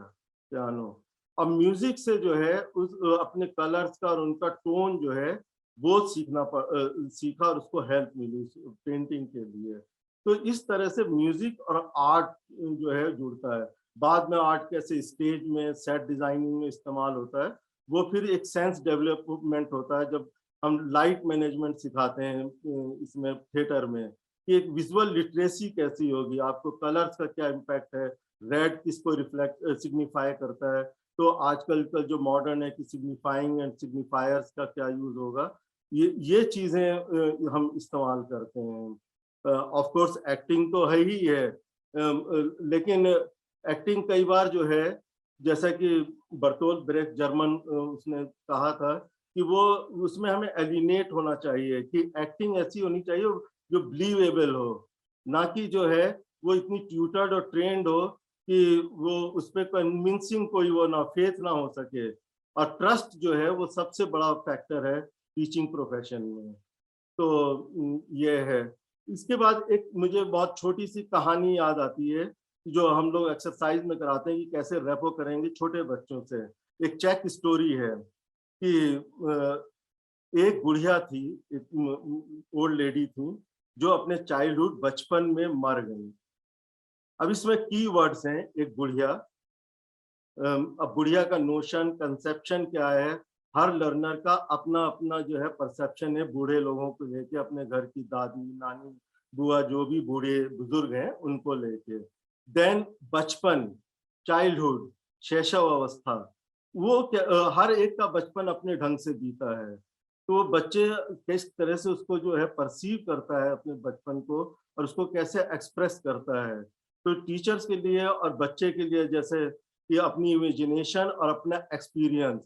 पियानो। अब म्यूजिक से जो है उस अपने कलर्स का और उनका टोन जो है वो सीखा और उसको हेल्प मिली पेंटिंग के लिए। तो इस तरह से म्यूजिक और आर्ट जो है जुड़ता है। बाद में आर्ट कैसे स्टेज में सेट डिजाइनिंग में इस्तेमाल होता है, वो फिर एक सेंस डेवलपमेंट होता है जब हम लाइट मैनेजमेंट सिखाते हैं इसमें थिएटर में, कि एक विजुअल लिटरेसी कैसी होगी, आपको कलर्स का क्या इम्पैक्ट है, रेड किसको रिफ्लेक्ट सिग्निफाई करता है। तो आजकल का जो मॉडर्न है कि सिग्निफाइंग एंड सिग्निफायर्स का क्या यूज होगा, ये चीजें हम इस्तेमाल करते हैं। ऑफ कोर्स एक्टिंग तो है ही है, लेकिन एक्टिंग कई बार जो है, जैसा कि बर्टोल्ट ब्रेख्ट जर्मन उसने कहा था कि वो उसमें हमें एलिनेट होना चाहिए, कि एक्टिंग ऐसी होनी चाहिए जो बिलीवेबल हो, ना कि जो है वो इतनी ट्यूटर्ड और ट्रेंड हो कि वो उस पर कन्विंसिंग कोई वो ना, फेथ ना हो सके। और ट्रस्ट जो है वो सबसे बड़ा फैक्टर है टीचिंग प्रोफेशन में। तो ये है। इसके बाद एक मुझे बहुत छोटी सी कहानी याद आती है जो हम लोग एक्सरसाइज में कराते हैं कि कैसे रेपो करेंगे छोटे बच्चों से। एक चेक स्टोरी है कि एक बुढ़िया थी, एक ओल्ड लेडी थी जो अपने चाइल्डहुड बचपन में मर गई। अब इसमें की वर्ड्स हैं, एक बुढ़िया। अब बुढ़िया का नोशन, कंसेप्शन क्या है, हर लर्नर का अपना अपना जो है परसेप्शन है बूढ़े लोगों को लेके, अपने घर की दादी नानी बुआ जो भी बूढ़े बुजुर्ग हैं उनको लेके। देन बचपन, चाइल्डहुड, शैशव अवस्था, वो हर एक का बचपन अपने ढंग से बीता है। तो वो बच्चे किस तरह से उसको जो है परसीव करता है अपने बचपन को, और उसको कैसे एक्सप्रेस करता है। तो टीचर्स के लिए और बच्चे के लिए जैसे कि अपनी इमेजिनेशन और अपना एक्सपीरियंस,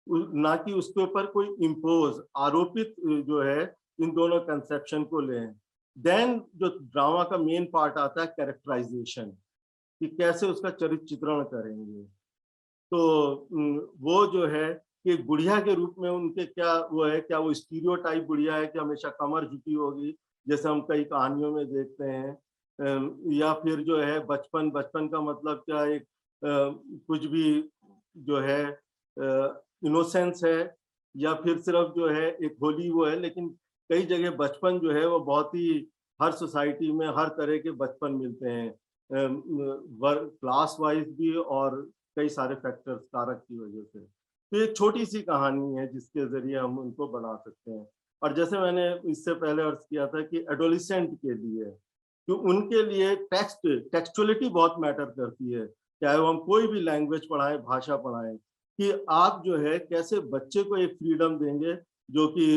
ना कि उसके ऊपर कोई इम्पोज आरोपित जो है इन दोनों कंसेप्शन को लें। देन जो ड्रामा का मेन पार्ट आता है कैरेक्टराइजेशन, कि कैसे उसका चरित्र चित्रण करेंगे। तो वो जो है कि बुढ़िया के रूप में उनके क्या वो है, क्या वो स्टीरियोटाइप बुढ़िया है कि हमेशा कमर झुकी होगी जैसे हम कई कहानियों में देखते हैं, या फिर जो है बचपन, बचपन का मतलब क्या, एक कुछ भी जो है इनोसेंस है, या फिर सिर्फ जो है एक होली वो है। लेकिन कई जगह बचपन जो है वो बहुत ही, हर सोसाइटी में हर तरह के बचपन मिलते हैं, क्लास वाइज भी और कई सारे फैक्टर्स कारक की वजह से। तो एक छोटी सी कहानी है जिसके जरिए हम उनको बना सकते हैं। और जैसे मैंने इससे पहले अर्ज किया था कि एडोलिसेंट के लिए, कि उनके लिए टेक्सचुअलिटी बहुत मैटर करती है, चाहे वो हम कोई भी लैंग्वेज पढ़ाएं, भाषा पढ़ाएं, कि आप जो है कैसे बच्चे को एक फ्रीडम देंगे जो कि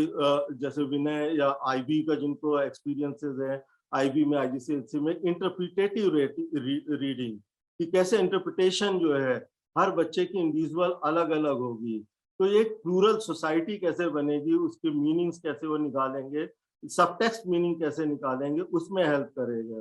जैसे विनय या आईबी का जिनको एक्सपीरियंसेस है, आईबी में, आईजीसीएसई में इंटरप्रिटेटिव रीडिंग, कि कैसे इंटरप्रिटेशन जो है हर बच्चे की इंडिविजुअल अलग अलग होगी। तो ये प्लूरल सोसाइटी कैसे बनेगी, उसके मीनिंग्स कैसे वो निकालेंगे, सबटेक्स्ट मीनिंग कैसे निकालेंगे, उसमें हेल्प करेगा।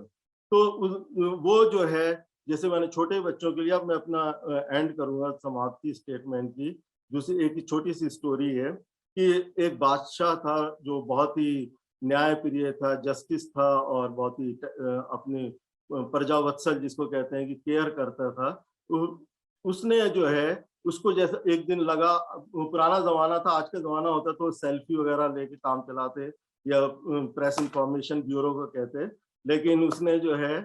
तो वो जो है, जैसे मैंने छोटे बच्चों के लिए, अब मैं अपना एंड करूंगा समाप्ति स्टेटमेंट की, दूसरी एक छोटी सी स्टोरी है कि एक बादशाह था जो बहुत ही न्यायप्रिय था, जस्टिस था, और बहुत ही अपने प्रजावत्सल जिसको कहते हैं कि केयर करता था। तो उसने जो है, उसको जैसा एक दिन लगा, पुराना जमाना था, आज का जमाना होता तो सेल्फी वगैरह लेके काम चलाते, या प्रेस इंफॉर्मेशन ब्यूरो को कहते। लेकिन उसने जो है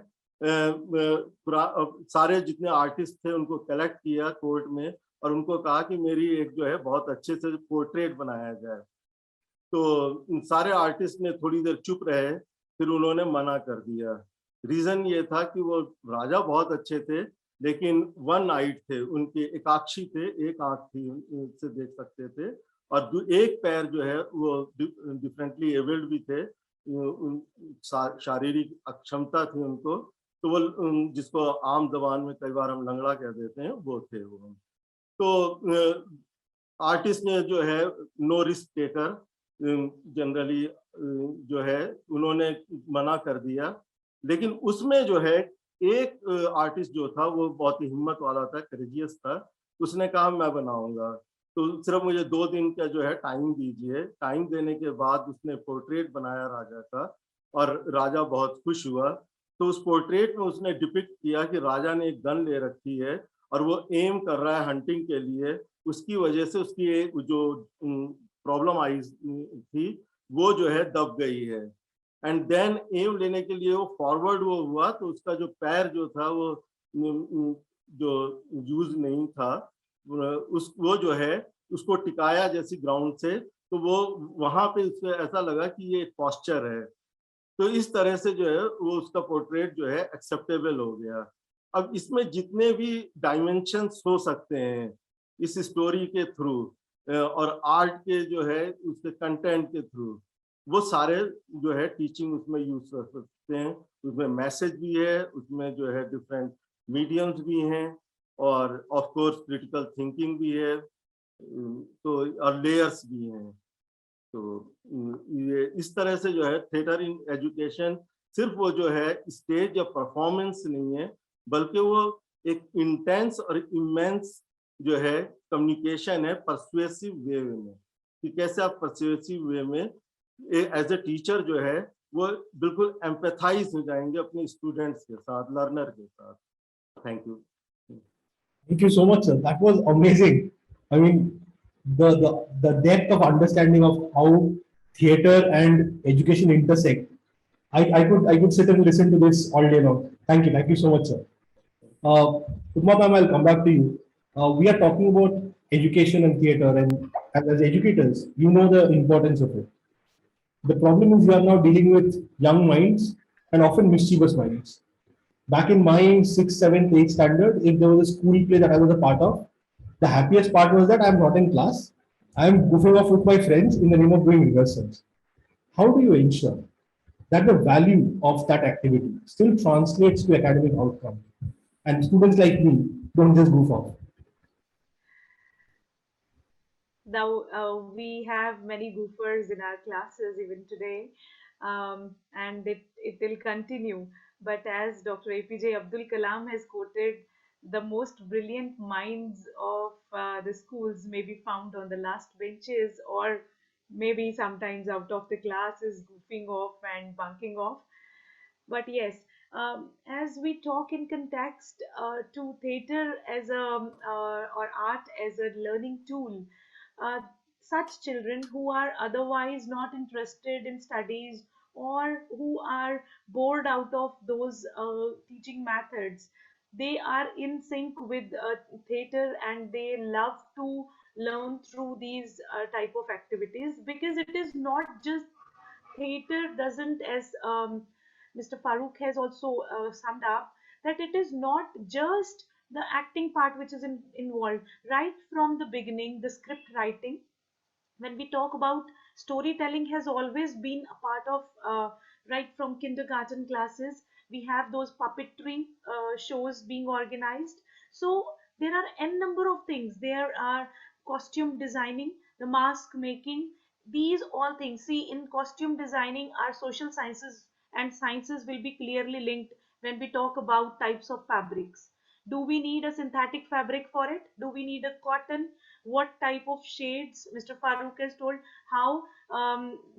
सारे जितने आर्टिस्ट थे उनको कलेक्ट किया कोर्ट में, और उनको कहा कि मेरी एक जो है बहुत अच्छे से पोर्ट्रेट बनाया जाए। तो सारे आर्टिस्ट ने थोड़ी देर चुप रहे, फिर उन्होंने मना कर दिया। रीजन ये था कि वो राजा बहुत अच्छे थे, लेकिन वन आइड थे, उनके एकाक्षी थे, एक आंख थी, उनसे देख सकते थे, और एक पैर जो है वो डिफरेंटली एबल्ड भी थे, शारीरिक अक्षमता थी उनको। तो वो जिसको आम जबान में कई बार हम लंगड़ा कह देते हैं, वो थे वो। तो आर्टिस्ट ने जो है नो रिस्क टेकर जनरली जो है उन्होंने मना कर दिया। लेकिन उसमें जो है एक आर्टिस्ट जो था वो बहुत ही हिम्मत वाला था, करेजियस था। उसने कहा मैं बनाऊंगा, तो सिर्फ मुझे 2 दिन का जो है टाइम दीजिए। टाइम देने के बाद उसने पोर्ट्रेट बनाया राजा का, और राजा बहुत खुश हुआ। तो उस पोर्ट्रेट में उसने डिपिक्ट किया कि राजा ने एक गन ले रखी है और वो एम कर रहा है हंटिंग के लिए। उसकी वजह से उसकी एक जो प्रॉब्लम आई थी वो जो है दब गई है। एंड देन एम लेने के लिए वो फॉरवर्ड वो हुआ, तो उसका जो पैर जो था वो जो यूज नहीं था, वो जो है उसको टिकाया जैसी ग्राउंड से, तो वो वहां पे उसको ऐसा लगा कि ये एक पॉस्चर है। तो इस तरह से जो है वो उसका पोर्ट्रेट जो है एक्सेप्टेबल हो गया। अब इसमें जितने भी डायमेंशंस हो सकते हैं इस स्टोरी के थ्रू, और आर्ट के जो है उसके कंटेंट के थ्रू, वो सारे जो है टीचिंग उसमें यूज कर सकते हैं। उसमें मैसेज भी है, उसमें जो है डिफरेंट मीडियम्स भी हैं, और ऑफ कोर्स क्रिटिकल थिंकिंग भी है, तो और लेयर्स भी हैं। तो ये इस तरह से जो है थिएटर इन एजुकेशन सिर्फ वो जो है स्टेज या परफॉर्मेंस नहीं है, बल्कि वो एक इंटेंस और इमेंस जो है कम्युनिकेशन है पर्सुएसिव वे में, कि कैसे आप पर्सुएसिव वे में एज ए टीचर जो है वो बिल्कुल एम्पैथाइज हो जाएंगे अपने स्टूडेंट्स के साथ, लर्नर के साथ। Thank you. Thank you so much, sir. That was amazing. I mean, the depth of understanding of how theater and education intersect. I could sit and listen to this all day long. Thank you so much, sir. Upma ma'am, I'll come back to you. We are talking about education and theater, and as educators, you know the importance of it. The problem is we are now dealing with young minds and often mischievous minds. Back in my 6th, 7th, 8th standard, if there was a school play that I was a part of, the happiest part was that I'm not in class. I'm goofing off with my friends in the name of doing rehearsals. How do you ensure that the value of that activity still translates to academic outcome and students like me don't just goof off? Now, we have many goofers in our classes even today, and it will continue. But as Dr. APJ Abdul Kalam has quoted, the most brilliant minds of the schools may be found on the last benches, or maybe sometimes out of the classes, goofing off and bunking off. But yes, as we talk in context to theater as a or art as a learning tool, uh, such children who are otherwise not interested in studies or who are bored out of those teaching methods, they are in sync with theater and they love to learn through these type of activities, because it is not just theater doesn't, as Mr. Farooq has also summed up, that it is not just the acting part which is involved. Right from the beginning, the script writing, when we talk about storytelling, has always been a part of right from kindergarten classes. We have those puppetry shows being organized. So there are n number of things. There are costume designing, the mask making, these all things. See, in costume designing, our social sciences and sciences will be clearly linked when we talk about types of fabrics. Do we need a synthetic fabric for it? Do we need a cotton? What type of shades? Mr. Farooq has told how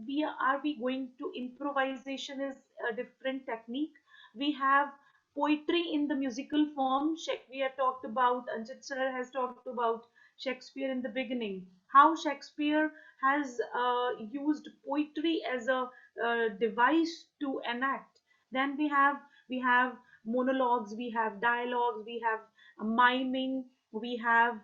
we going to improvisation is a different technique. We have poetry in the musical form. We have talked about, Anjit sir has talked about Shakespeare in the beginning. How Shakespeare has used poetry as a device to enact. Then we have monologues, we have dialogues, we have miming, we have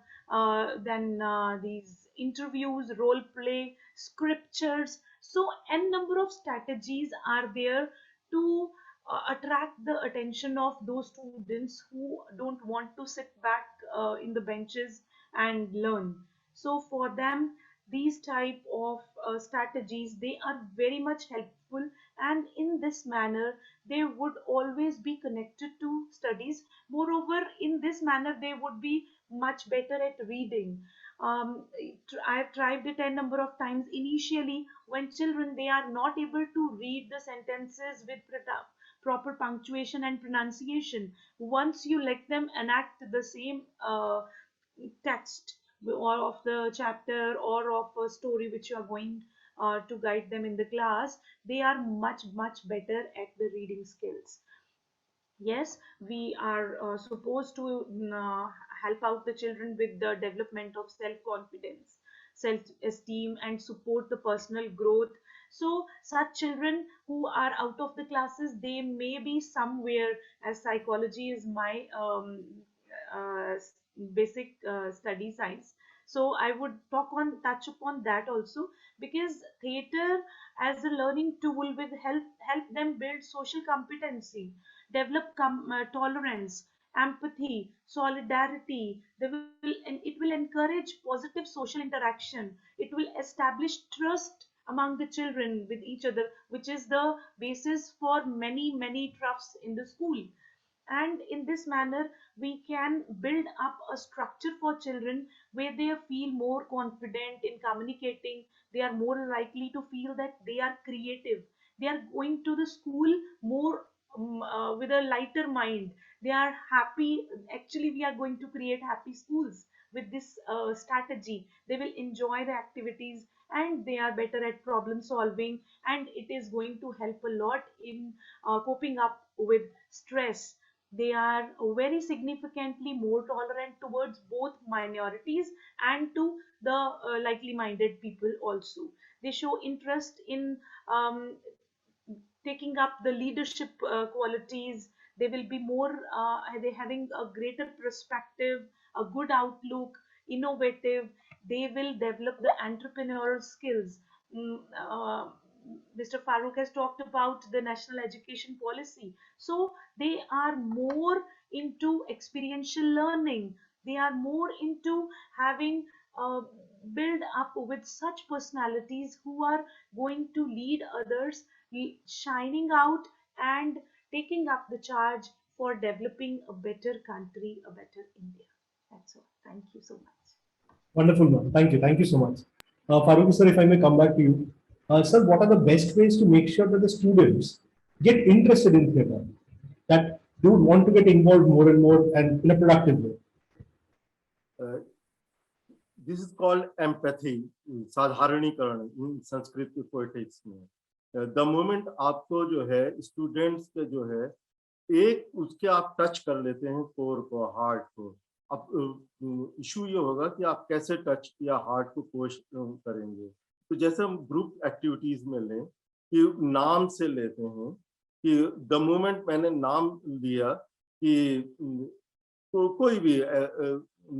then these interviews, role play, scriptures. So n number of strategies are there to attract the attention of those students who don't want to sit back in the benches and learn. So for them, these type of strategies, they are very much helpful, and in this manner they would always be connected to studies. Moreover, in this manner they would be much better at reading. I have tried it a number of times. Initially, when children, they are not able to read the sentences with proper punctuation and pronunciation, once you let them enact the same text or of the chapter or of a story which you are going to guide them in the class, they are much better at the reading skills. Yes, we are supposed to help out the children with the development of self confidence, self esteem, and support the personal growth. So such children who are out of the classes, they may be somewhere, as psychology is my uh, basic study science. So I would touch upon that also, because theater as a learning tool will help them build social competency, develop tolerance, empathy, solidarity. And it will encourage positive social interaction. It will establish trust among the children with each other, which is the basis for many troughs in the school. And in this manner, we can build up a structure for children where they feel more confident in communicating. They are more likely to feel that they are creative. They are going to the school more with a lighter mind. They are happy. Actually, we are going to create happy schools with this strategy. They will enjoy the activities and they are better at problem solving, and it is going to help a lot in coping up with stress. They are very significantly more tolerant towards both minorities and to the likely minded people also. They show interest in um, taking up the leadership qualities. They will be more they having a greater perspective, a good outlook, innovative. They will develop the entrepreneurial skills. Mm, uh, Mr. Farooq has talked about the national education policy. So they are more into experiential learning. They are more into having build up with such personalities who are going to lead others, shining out and taking up the charge for developing a better country, a better India. That's all. Thank you so much. Wonderful, ma'am. Thank you. Thank you so much. Farooq sir, if I may come back to you. Sir, what are the best ways to make sure that the students get interested in theatre? That they would want to get involved more and more and in a productive way? This is called empathy, साधारणीकरण in Sanskrit की poetics में। The moment आपको जो है students के जो है एक उसके आप टच कर लेते हैं कोर को, हार्ट को। अब इशू ये होगा कि आप कैसे टच या हार्ट को कोश करेंगे। तो जैसे हम ग्रुप एक्टिविटीज में लें कि नाम से लेते हैं कि द मोमेंट मैंने नाम लिया कि तो कोई भी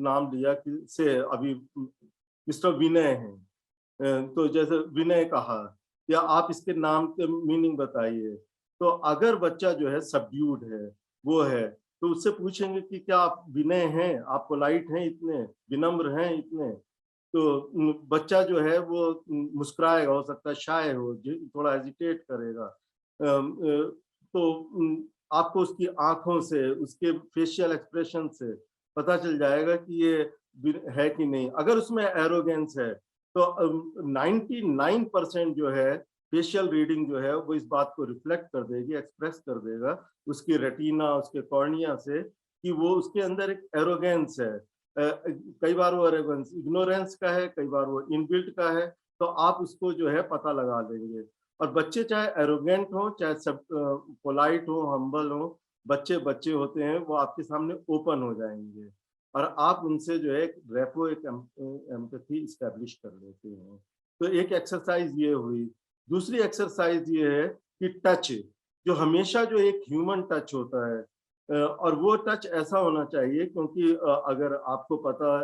नाम लिया कि से अभी मिस्टर विनय हैं, तो जैसे विनय कहा या आप इसके नाम के मीनिंग बताइए, तो अगर बच्चा जो है सबड्यूड है, वो है, तो उससे पूछेंगे कि क्या आप विनय हैं, आप पोलाइट हैं इतने, विनम्र हैं इतने, तो बच्चा जो है वो मुस्कुराएगा, हो सकता है शाय हो, थोड़ा हेजिटेट करेगा। तो आपको उसकी आंखों से, उसके फेशियल एक्सप्रेशन से पता चल जाएगा कि ये है कि नहीं। अगर उसमें एरोगेंस है तो 99% जो है फेशियल रीडिंग जो है वो इस बात को रिफ्लेक्ट कर देगी, एक्सप्रेस कर देगा उसकी रेटिना, उसके कॉर्निया से, कि वो उसके अंदर एक एरोगेंस है। कई बार वो एरोगेंस इग्नोरेंस का है, कई बार वो इनबिल्ट का है, तो आप उसको जो है पता लगा लेंगे। और बच्चे चाहे एरोगेंट हो, चाहे सब पोलाइट हो, हम्बल हो, बच्चे बच्चे होते हैं, वो आपके सामने ओपन हो जाएंगे और आप उनसे जो है एक रेपो, एक एम्पैथी इस्टेब्लिश कर लेते हैं। तो एक एक्सरसाइज ये हुई। दूसरी एक्सरसाइज ये है कि टच, जो हमेशा जो एक ह्यूमन टच होता है, और वो टच ऐसा होना चाहिए, क्योंकि अगर आपको पता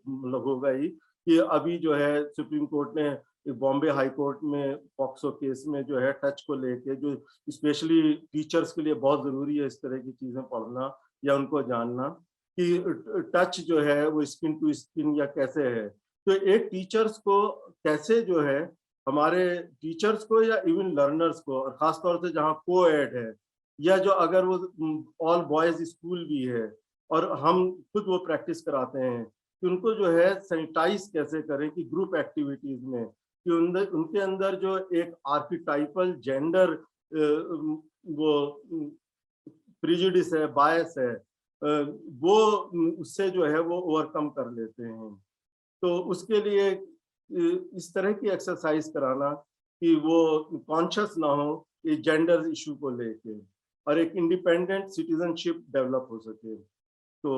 मतलब होगा ही कि अभी जो है सुप्रीम कोर्ट ने बॉम्बे हाई कोर्ट में पॉक्सो केस में जो है टच को लेके, जो स्पेशली टीचर्स के लिए बहुत जरूरी है इस तरह की चीजें पढ़ना या उनको जानना कि टच जो है वो स्किन टू स्किन या कैसे है। तो एक टीचर्स को कैसे जो है, हमारे टीचर्स को या इवन लर्नर्स को, और खासतौर से जहाँ को-एड है या जो अगर वो ऑल बॉयज स्कूल भी है और हम खुद वो प्रैक्टिस कराते हैं कि उनको जो है सैनिटाइज कैसे करें कि ग्रुप एक्टिविटीज में, कि उनके अंदर जो एक आर्किटाइपल जेंडर वो प्रिजुडिस है, बायस है, वो उससे जो है वो ओवरकम कर लेते हैं। तो उसके लिए इस तरह की एक्सरसाइज कराना कि वो कॉन्शियस ना हो ये जेंडर इशू को लेके, और एक इंडिपेंडेंट सिटीजनशिप डेवलप हो सके। तो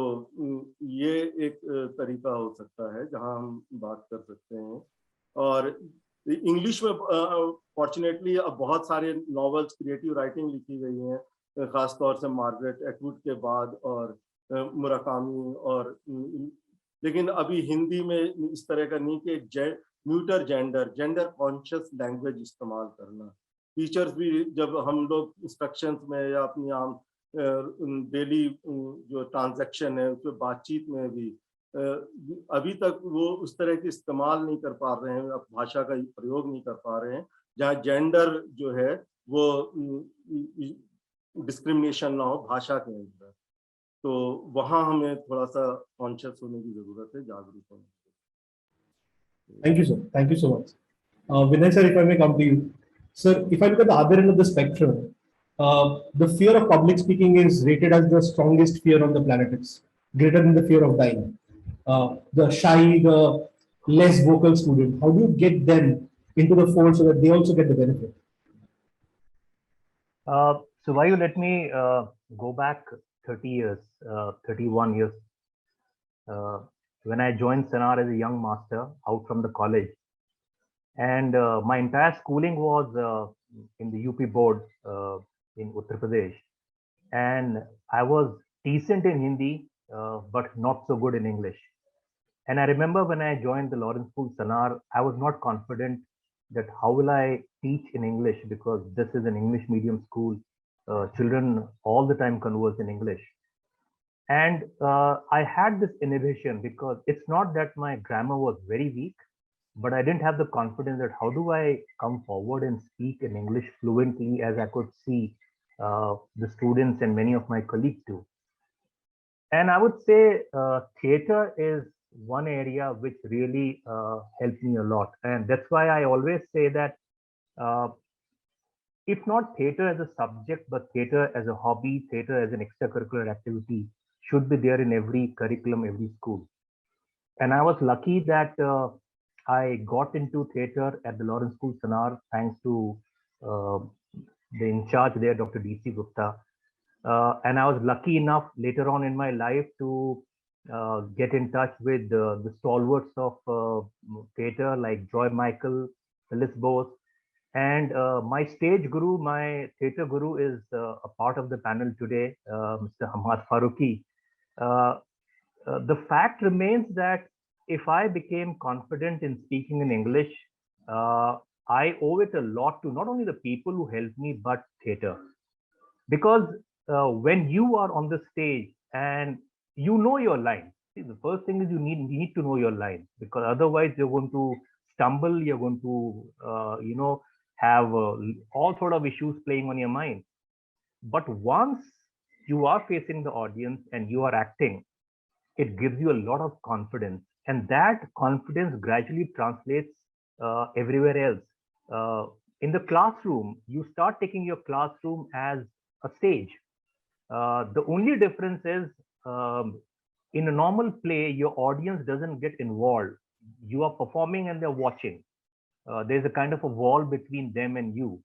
ये एक तरीका हो सकता है जहां हम बात कर सकते हैं। और इंग्लिश में फॉर्चुनेटली अब बहुत सारे नॉवेल्स, क्रिएटिव राइटिंग लिखी गई हैं, खासतौर से मार्गरेट एटवुड के बाद और मुराकामी, और लेकिन अभी हिंदी में इस तरह का नहीं कि न्यूटर जेंडर कॉन्शियस लैंग्वेज इस्तेमाल करना। टीचर्स भी जब हम लोग इंस्ट्रक्शंस में या अपनी आम डेली जो ट्रांजैक्शन है उसमें बातचीत में भी अभी तक वो उस तरह के इस्तेमाल नहीं कर पा रहे हैं, भाषा का प्रयोग नहीं कर पा रहे हैं जहाँ जेंडर जो है वो डिस्क्रिमिनेशन ना हो भाषा के अंदर। तो वहाँ हमें थोड़ा सा कॉन्शियस होने की जरूरत है, जागरूक होने की। Thank you, sir. Thank you so much. Vinay sir, if I may come to you. Sir, if I look at the other end of the spectrum, the fear of public speaking is rated as the strongest fear on the planet. It's greater than the fear of dying. The shy, the less vocal student, how do you get them into the fold so that they also get the benefit? So why you let me go back 30 years, 31 years, when I joined Sanar as a young master out from the college, and my entire schooling was in the UP board in Uttar Pradesh, and I was decent in Hindi, but not so good in English. And I remember when I joined the Lawrence School Sanar, I was not confident that how will I teach in English, because this is an English medium school. Children all the time converse in English. And I had this inhibition because it's not that my grammar was very weak, but I didn't have the confidence that how do I come forward and speak in English fluently as I could see the students and many of my colleagues do. And I would say theater is one area which really helped me a lot. And that's why I always say that uh, if not theater as a subject, but theater as a hobby, theater as an extracurricular activity should be there in every curriculum, every school. And I was lucky that I got into theater at the Lawrence School, Sanar, thanks to uh, the in charge there, Dr. D.C. Gupta. And I was lucky enough later on in my life to get in touch with the stalwarts of theater like Joy Michael, Phyllis Bose, and my stage guru, my theater guru is a part of the panel today, Mr. Hamad Farooqi. The fact remains that if I became confident in speaking in English, I owe it a lot to not only the people who helped me, but theater. Because when you are on the stage and you know your line, see, the first thing is you need to know your line, because otherwise you're going to stumble, you're going to, have all sort of issues playing on your mind. But once you are facing the audience and you are acting, it gives you a lot of confidence, and that confidence gradually translates everywhere else. In the classroom, you start taking your classroom as a stage. The only difference is in a normal play, your audience doesn't get involved. You are performing and they're watching. There's a kind of a wall between them and you.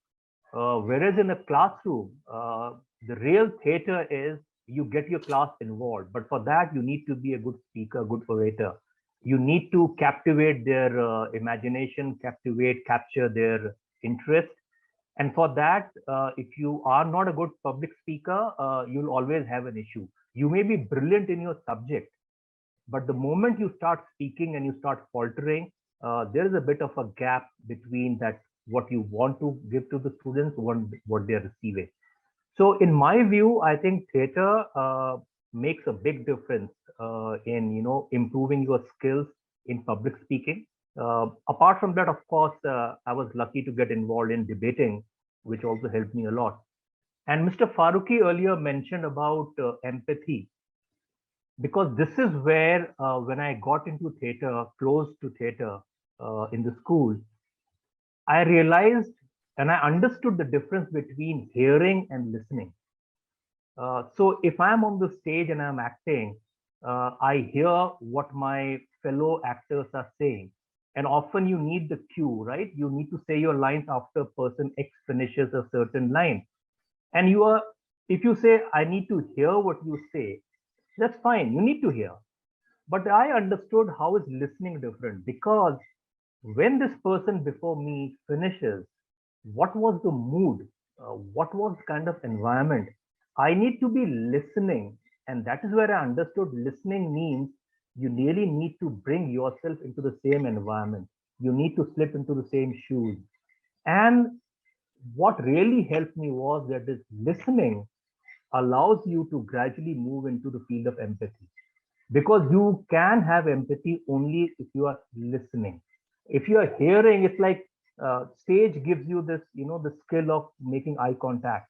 Whereas in a classroom, the real theater is you get your class involved. But for that, you need to be a good speaker, good orator. You need to captivate their imagination, capture their interest. And for that, if you are not a good public speaker, you'll always have an issue. You may be brilliant in your subject, but the moment you start speaking and you start faltering, there is a bit of a gap between that what you want to give to the students, what they're receiving. So in my view, I think theater makes a big difference in improving your skills in public speaking. Apart from that, of course, I was lucky to get involved in debating, which also helped me a lot. And Mr. Farooqi earlier mentioned about empathy, because this is where when I got into theater, close to theater in the school, I realized and I understood the difference between hearing and listening. So if I'm on the stage and I'm acting, I hear what my fellow actors are saying. And often you need the cue, right? You need to say your lines after person X finishes a certain line. And if you say, I need to hear what you say, that's fine, you need to hear. But I understood how is listening different, because when this person before me finishes, what was the mood? What was kind of environment? I need to be listening. And that is where I understood listening means you really need to bring yourself into the same environment. You need to slip into the same shoes. And what really helped me was that this listening allows you to gradually move into the field of empathy, because you can have empathy only if you are listening. If you are hearing, it's like stage gives you this, the skill of making eye contact.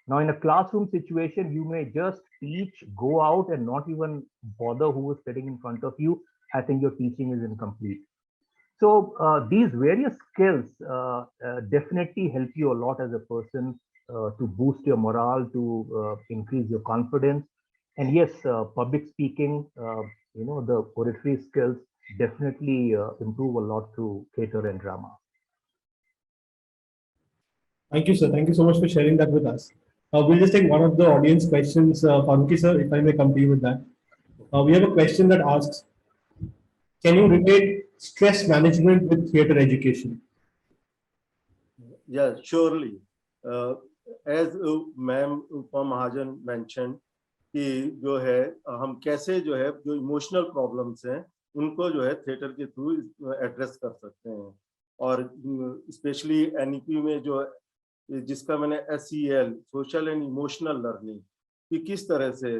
Now, in a classroom situation, you may just teach, go out and not even bother who is sitting in front of you. I think your teaching is incomplete. So these various skills definitely help you a lot as a person to boost your morale, to increase your confidence. And yes, public speaking, the oratory skills definitely improve a lot through theater and drama. Thank you, sir. Thank you so much for sharing that with us. We'll just take one of the audience questions. Farooqi, sir, if I may come to you with that. We have a question that asks, can you relate stress management with theater education? Yeah, surely. As ma'am Upma Mahajan mentioned, कि जो है हम कैसे जो है जो emotional problems हैं उनको जो है थिएटर के थ्रू एड्रेस कर सकते हैं. और स्पेशली एनईपी में जो जिसका मैंने SEL social and emotional learning कि किस तरह से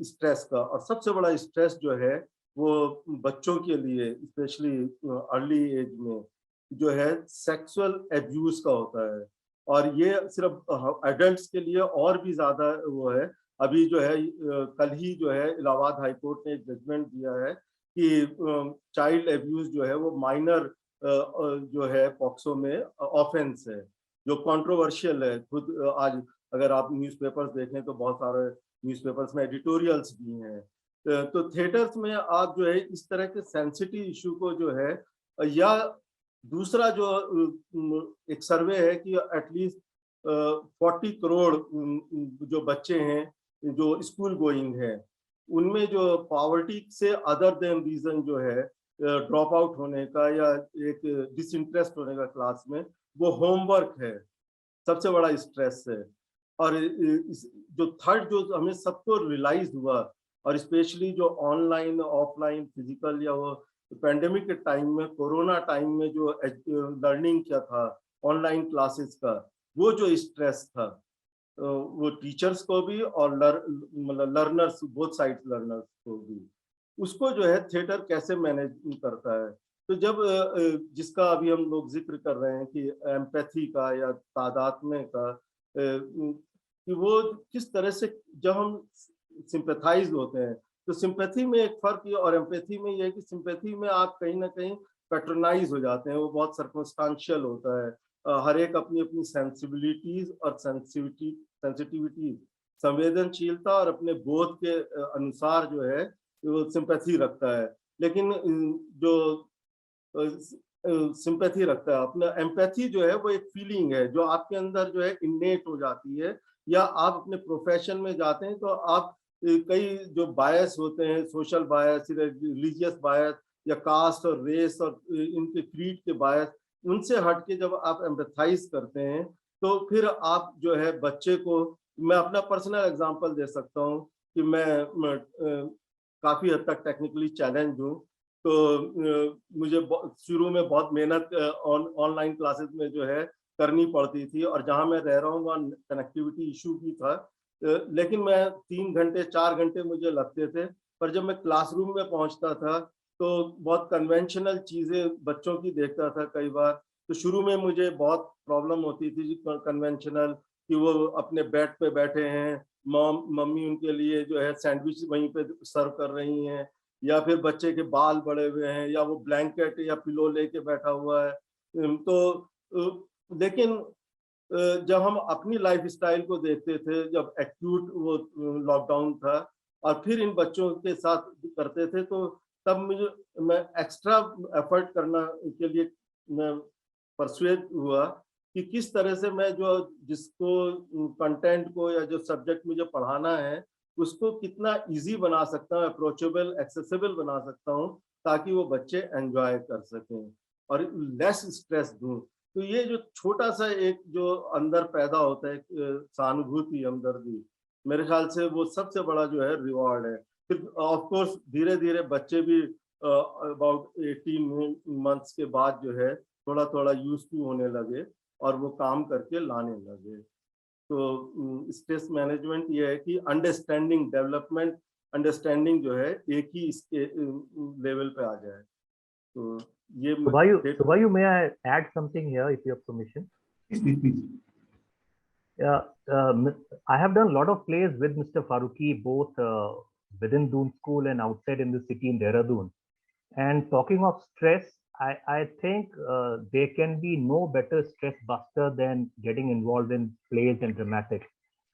स्ट्रेस का, और सबसे बड़ा स्ट्रेस जो है वो बच्चों के लिए स्पेशली अर्ली एज में जो है सेक्सुअल एब्यूज का होता है। और ये सिर्फ एडल्ट्स के लिए और भी ज्यादा वो है। अभी जो है कल ही जो है इलाहाबाद हाई कोर्ट ने एक जजमेंट दिया है कि चाइल्ड एब्यूज जो है वो माइनर जो है पॉक्सो में ऑफेंस है, जो कंट्रोवर्शियल है। खुद आज अगर आप न्यूज़पेपर्स देखें तो बहुत सारे न्यूज़पेपर्स में एडिटोरियल्स भी हैं। तो थिएटर्स में आप जो है इस तरह के सेंसिटिव इशू को जो है, या दूसरा जो एक सर्वे है कि एटलीस्ट 40 करोड़ जो बच्चे हैं जो स्कूल गोइंग हैं, उनमें जो पॉवर्टी से अदर देन रीजन जो है ड्रॉप आउट होने का या एक डिसइंटरेस्ट होने का क्लास में, वो होमवर्क है, सबसे बड़ा स्ट्रेस है। और जो थर्ड जो हमें सबको रियलाइज हुआ, और स्पेशली जो ऑनलाइन ऑफलाइन फिजिकल या वो पेंडेमिक के टाइम में, कोरोना टाइम में जो लर्निंग क्या था ऑनलाइन क्लासेस का, वो जो स्ट्रेस था वो टीचर्स को भी और मतलब लर्नर्स, बोथ साइड्स लर्नर्स को भी, उसको जो है थिएटर कैसे मैनेज करता है। तो जब जिसका अभी हम लोग जिक्र कर रहे हैं कि एम्पैथी का या तादात्म्य का, कि वो किस तरह से जब हम सिंपैथाइज होते हैं, तो सिंपैथी में एक फर्क ये और एम्पैथी में ये है कि सिंपैथी में आप कहीं ना कहीं पैट्रोनाइज हो जाते हैं, वो बहुत सर्कमस्टांशियल होता है। हर एक अपनी अपनी सेंसिबिलिटीज और सेंसिटिविटी, संवेदनशीलता और अपने बोध के अनुसार जो है वो सिंपैथी रखता है। लेकिन जो सिंपैथी रखता है, अपना एम्पैथी जो है वो एक फीलिंग है जो आपके अंदर जो है इन्नेट हो जाती है, या आप अपने प्रोफेशन में जाते हैं तो आप कई जो बायस होते हैं, सोशल बायस, रिलीजियस बायस या कास्ट और रेस और इनके क्रीड के बायस, उनसे हट के जब आप एम्पैथाइज करते हैं तो फिर आप जो है बच्चे को, मैं अपना पर्सनल एग्जांपल दे सकता हूँ कि मैं काफी हद तक टेक्निकली चैलेंज हूँ। तो मुझे शुरू में बहुत मेहनत ऑनलाइन क्लासेस में जो है करनी पड़ती थी, और जहाँ मैं रह रहा हूँ वहाँ कनेक्टिविटी इशू भी था। लेकिन मैं 3 घंटे 4 घंटे मुझे लगते थे, पर जब मैं क्लासरूम में पहुँचता था तो बहुत कन्वेंशनल चीज़ें बच्चों की देखता था कई बार। तो शुरू में मुझे बहुत प्रॉब्लम होती थी कन्वेंशनल, कि वो अपने बेड पे बैठे हैं, मम्मी उनके लिए जो है सैंडविच वहीं पे सर्व कर रही हैं, या फिर बच्चे के बाल बड़े हुए हैं, या वो ब्लैंकेट या पिलो लेके बैठा हुआ है। लेकिन जब हम अपनी लाइफ स्टाइल को देखते थे, जब एक्यूट वो लॉकडाउन था और फिर इन बच्चों के साथ करते थे, तो तब मैं एक्स्ट्रा एफर्ट करना के लिए मैं परसुएट हुआ कि किस तरह से मैं जो जिसको कंटेंट को या जो सब्जेक्ट मुझे पढ़ाना है उसको कितना इजी बना सकता हूँ, अप्रोचेबल एक्सेसिबल बना सकता हूँ, ताकि वो बच्चे एंजॉय कर सकें और लेस स्ट्रेस दूं। तो ये जो छोटा सा एक जो अंदर पैदा होता है सहानुभूति, हमदर्दी, मेरे ख्याल से वो सबसे बड़ा जो है रिवॉर्ड है। फिर ऑफ कोर्स धीरे धीरे बच्चे भी अबाउट 18 मंथ्स के बाद जो है थोड़ा थोड़ा यूज टू होने लगे और वो काम करके लाने लगे। तो स्ट्रेस मैनेजमेंट ये है कि अंडरस्टैंडिंग डेवलपमेंट, अंडरस्टैंडिंग जो है एक ही इसके लेवल पे आ जाए। तो ये Subhayu, may I add something here, if you have permission? Please. I have done a lot of plays with Mr. Farooqui, both within Doon School and outside in the city in Dehradun. And talking of stress, I think there can be no better stress buster than getting involved in plays and dramatics.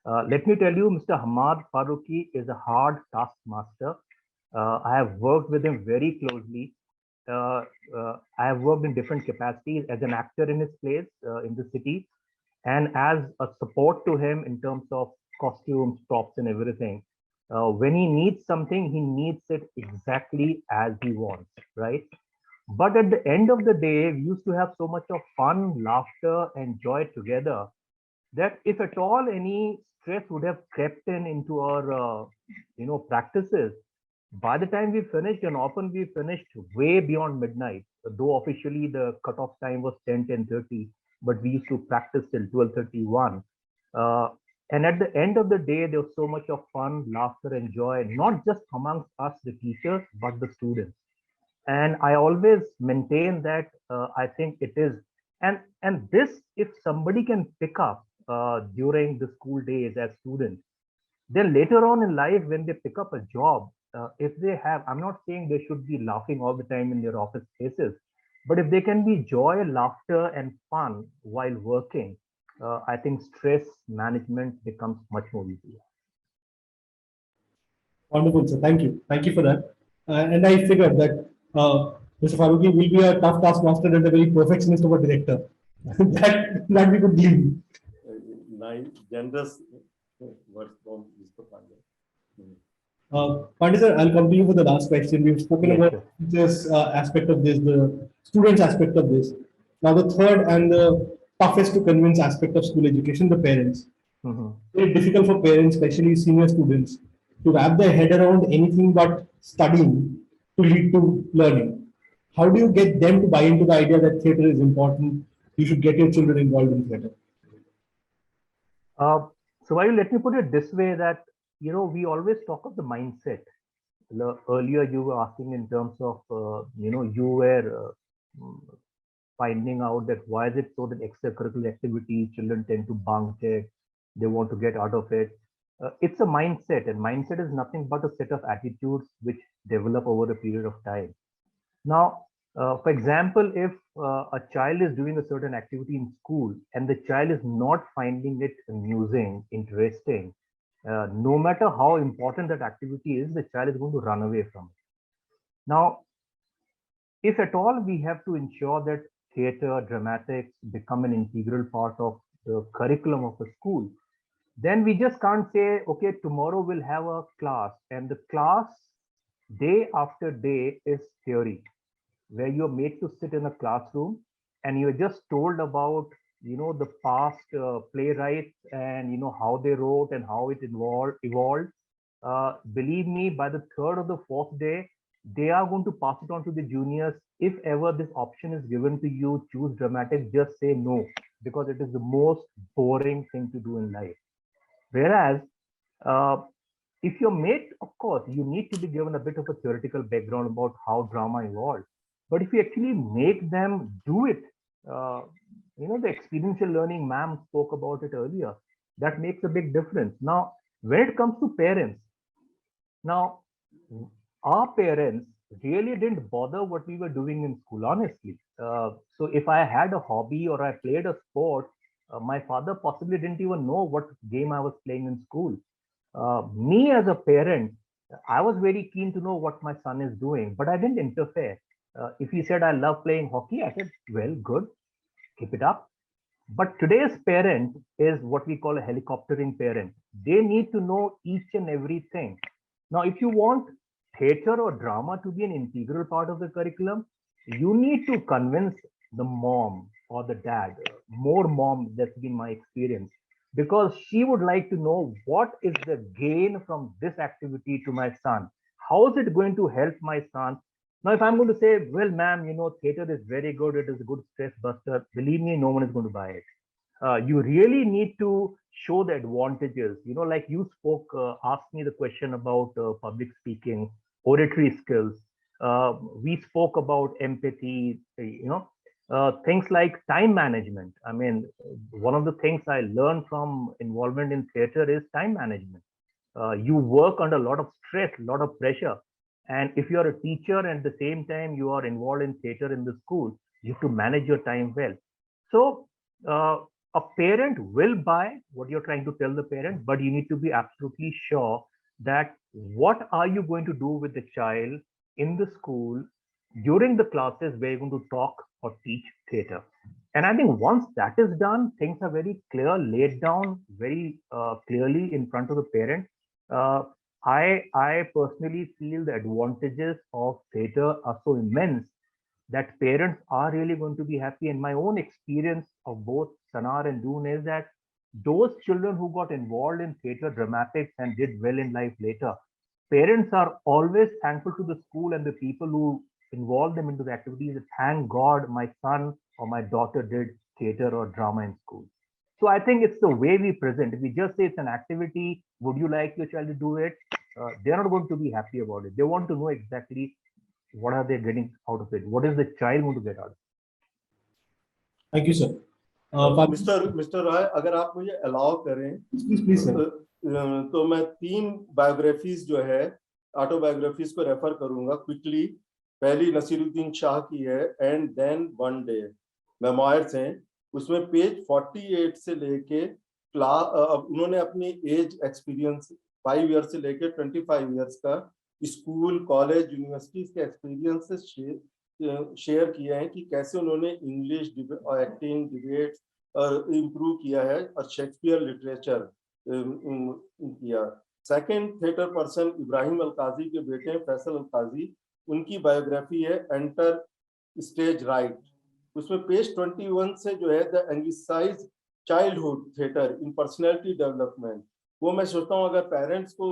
Let me tell you, Mr. Hamad Farooqui is a hard taskmaster. I have worked with him very closely. I have worked in different capacities as an actor in his plays in the city, and as a support to him in terms of costumes, props, and everything. When he needs something, he needs it exactly as he wants, right? But at the end of the day, we used to have so much of fun, laughter, and joy together that if at all any stress would have crept in into our, practices, By the time we finished, and often we finished way beyond midnight, though officially the cutoff time was 10:30, but we used to practice till 12:31. Uh, and at the end of the day, there was so much of fun, laughter, and joy, not just amongst us, the teachers, but the students. And I always maintain that I think it is, and this, if somebody can pick up during the school days as students, then later on in life, when they pick up a job, if they have, I'm not saying they should be laughing all the time in their office spaces, but if they can be joy, laughter, and fun while working, I think stress management becomes much more easier. Wonderful, sir. Thank you. Thank you for that. And I figured that Mr. Faruqi will be a tough taskmaster and a very perfectionist of a director. that we could glean. Nice, generous words from Mr. Pandey. Pandey sir, I'll come to you for the last question. We've spoken Yes, about sir. this aspect of this, the students aspect of this. Now, the third and the toughest to convince aspect of school education, the parents. Mhm. Very difficult for parents, especially senior students, to wrap their head around anything but studying to lead to learning. How do you get them to buy into the idea that theatre is important? You should get your children involved in theatre. Uh, so why let me put it this way, that we always talk of the mindset. Earlier you were asking in terms of you were finding out that why is it so that extracurricular activities children tend to bunk it, they want to get out of it. It's a mindset, and mindset is nothing but a set of attitudes which develop over a period of time. Now, for example, if a child is doing a certain activity in school and the child is not finding it amusing, interesting, no matter how important that activity is, the child is going to run away from it. Now, if at all we have to ensure that theatre, dramatics become an integral part of the curriculum of a school, then we just can't say, okay, tomorrow we'll have a class, and the class day after day is theory, where you're made to sit in a classroom and you're just told about the past playwrights and how they wrote and how it evolved. Believe me, by the third or the fourth day, they are going to pass it on to the juniors. If ever this option is given to you, choose dramatics, just say no, because it is the most boring thing to do in life. Whereas if you're made, of course, you need to be given a bit of a theoretical background about how drama evolved. But if you actually make them do it, the experiential learning, ma'am spoke about it earlier, that makes a big difference. Now, when it comes to parents, now, our parents really didn't bother what we were doing in school, honestly. So if I had a hobby or I played a sport, my father possibly didn't even know what game I was playing in school. Me as a parent, I was very keen to know what my son is doing, but I didn't interfere. If he said, I love playing hockey, I said, well, good, keep it up. But today's parent is what we call a helicoptering parent. They need to know each and everything. Now, if you want theatre or drama to be an integral part of the curriculum, you need to convince the mom or the dad, more mom, that's been my experience, because she would like to know what is the gain from this activity to my son. How is it going to help my son? Now, if I'm going to say, well, ma'am, theatre is very good, it is a good stress buster, believe me, no one is going to buy it. You really need to show the advantages. Like you spoke, asked me the question about public speaking, oratory skills. We spoke about empathy, things like time management. I mean, one of the things I learned from involvement in theatre is time management. You work under a lot of stress, a lot of pressure. And if you're a teacher and at the same time you are involved in theatre in the school, you have to manage your time well. So a parent will buy what you're trying to tell the parent, but you need to be absolutely sure that what are you going to do with the child in the school during the classes where you're going to talk or teach theatre. And I think once that is done, things are very clear, laid down very clearly in front of the parent. I personally feel the advantages of theatre are so immense that parents are really going to be happy. And my own experience of both Sanar and Doon is that those children who got involved in theatre dramatics and did well in life later, parents are always thankful to the school and the people who involve them into the activities. Thank God my son or my daughter did theater or drama in school. So I think it's the way we present. If we just say it's an activity, would you like your child to do it? They're not going to be happy about it. They want to know exactly what are they getting out of it. What is the child going to get out of it? Thank you, sir. Mister Roy, अगर आप मुझे allow करें, Please, sir. तो मैं 3 biographies जो है, autobiographies को refer करूंगा क्विकली. पहली नसीरुद्दीन शाह की है, and then one day memoirs हैं. उसमें पेज 48 से लेके उन्होंने अपनी एज एक्सपीरियंस 5 ईयर से लेके 25 ईयर्स का स्कूल, कॉलेज, यूनिवर्सिटीज के एक्सपीरियंसेस शेयर किए हैं कि कैसे उन्होंने इंग्लिश और एक्टिंग, डिबेट और इम्प्रूव किया है और शेक्सपियर लिटरेचर किया. Second theatre person Ibrahim Alkazi के बेटे हैं फैसल अलकाजी. उनकी बायोग्राफी है एंटर स्टेज राइट. उसमें पेज 21 से जो है the anglicised childhood theatre in personality development, वो मैं सोचता हूँ अगर पेरेंट्स को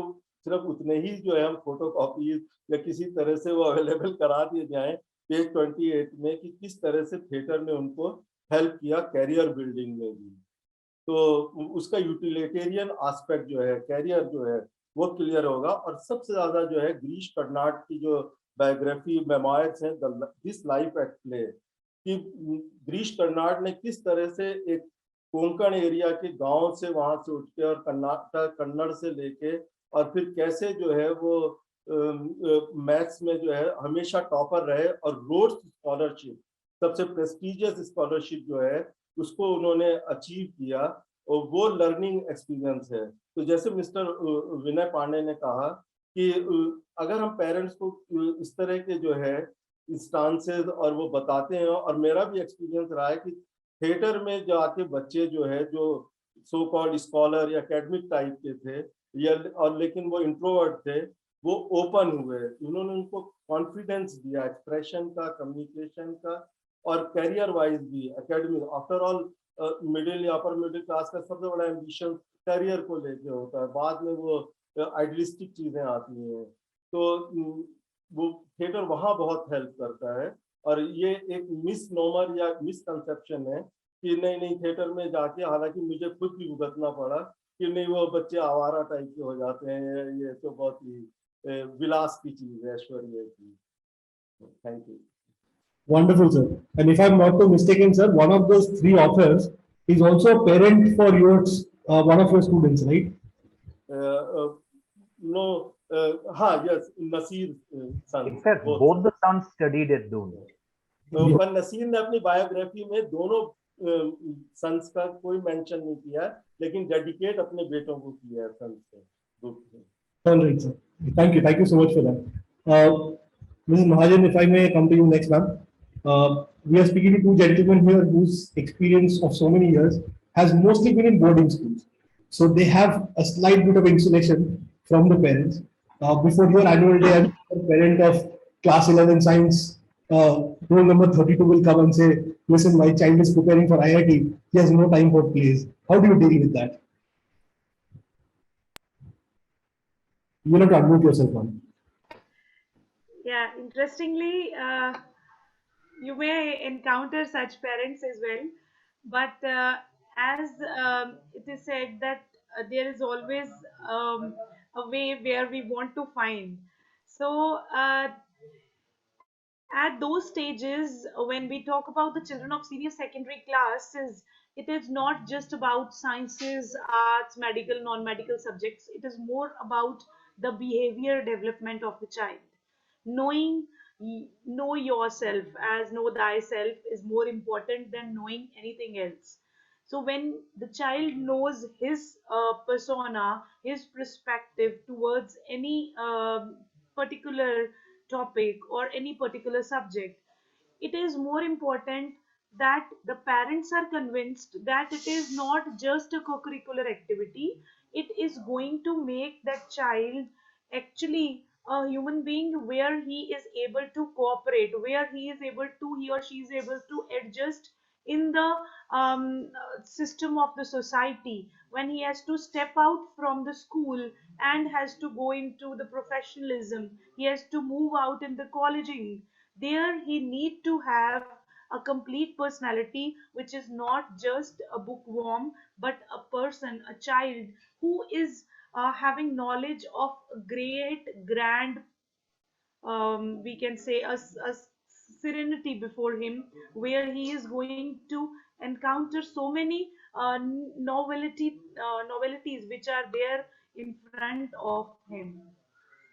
सिर्फ उतने ही जो है हम फोटो कॉपीज या किसी तरह से वो अवेलेबल करा दिए जाएं पेज 28 में कि किस तरह से थिएटर ने उनको हेल्प किया कैरियर बिल्डिंग में भी, तो उसका यूटिलिटेरियन एस्पेक्ट जो है, कैरियर जो है वो क्लियर होगा. और सबसे ज्यादा जो है गिरीश कर्नाड की जो बायोग्राफी मेमोयर्स हैं दिस लाइफ एट प्ले, कि गिरीश कर्नाड ने किस तरह से एक कोंकण एरिया के गांव से वहां से उठ के और कर्नाटक कन्नड़ से लेके और फिर कैसे जो है वो मैथ्स में जो है हमेशा टॉपर रहे और रोड्स स्कॉलरशिप, सबसे प्रेस्टिजियस स्कॉलरशिप जो है उसको उन्होंने अचीव किया, और वो लर्निंग एक्सपीरियंस है. तो जैसे मिस्टर विनय पांडे ने कहा कि अगर हम पेरेंट्स को इस तरह के जो है इंस्टांसेस और वो बताते हैं, और मेरा भी एक्सपीरियंस रहा है कि थिएटर में जो आके बच्चे जो है जो सो कॉल्ड स्कॉलर या एकेडमिक टाइप के थे या और लेकिन वो इंट्रोवर्ट थे, वो ओपन हुए, उन्होंने उनको कॉन्फिडेंस दिया एक्सप्रेशन का, कम्युनिकेशन का और करियर वाइज भी. एकेडमिक आफ्टर ऑल मिडिल या अपर मिडिल क्लास का सबसे बड़ा एम्बिशन करियर को लेके होता है, बाद में वो आइडियलिस्टिक चीजें आती हैं. तो वो थिएटर वहाँ बहुत हेल्प करता है. और ये एक मिसनोमर या मिसकंसेप्शन है कि नहीं थिएटर में जाके, हालांकि मुझे खुद भी भुगतना पड़ा कि नहीं वो बच्चे आवारा टाइप के हो जाते हैं, ये तो बहुत ही विलास की चीज है, ऐश्वर्य की. Thank you. Wonderful, sir. And if I'm not too mistaken, sir, one of those 3 authors is also a parent for one of your students, right? No, yes, Nasir son. In fact, both the sons studied at Doon. पर नसीर ने अपनी biography में दोनों sons का कोई mention नहीं किया, लेकिन डेडिकेट अपने बेटों को किया है सन्स से. All right, sir. Thank you so much for that. Mrs. Mahajan, if I may come to you next, ma'am. We are speaking to 2 gentlemen here whose experience of so many years has mostly been in boarding schools. So they have a slight bit of insulation from the parents. Before your annual day, a parent of class 11 science, roll number 32 will come and say, listen, my child is preparing for IIT. He has no time for plays. How do you deal with that? You have to unmute yourself, ma'am. Yeah, interestingly, you may encounter such parents as well, but as it is said that there is always a way where we want to find. So at those stages, when we talk about the children of senior secondary classes, it is not just about sciences, arts, medical, non-medical subjects. It is more about the behavior development of the child. Knowing know yourself as know thyself is more important than knowing anything else. So when the child knows his persona, his perspective towards any particular topic or any particular subject, it is more important that the parents are convinced that it is not just a co-curricular activity. It is going to make that child actually a human being where he is able to cooperate, where he or she is able to adjust in the system of the society, when he has to step out from the school and has to go into the professionalism, he has to move out in the colleging, there he need to have a complete personality, which is not just a bookworm, but a person, a child who is having knowledge of great grand, we can say a serenity before him, where he is going to encounter so many novelties which are there in front of him.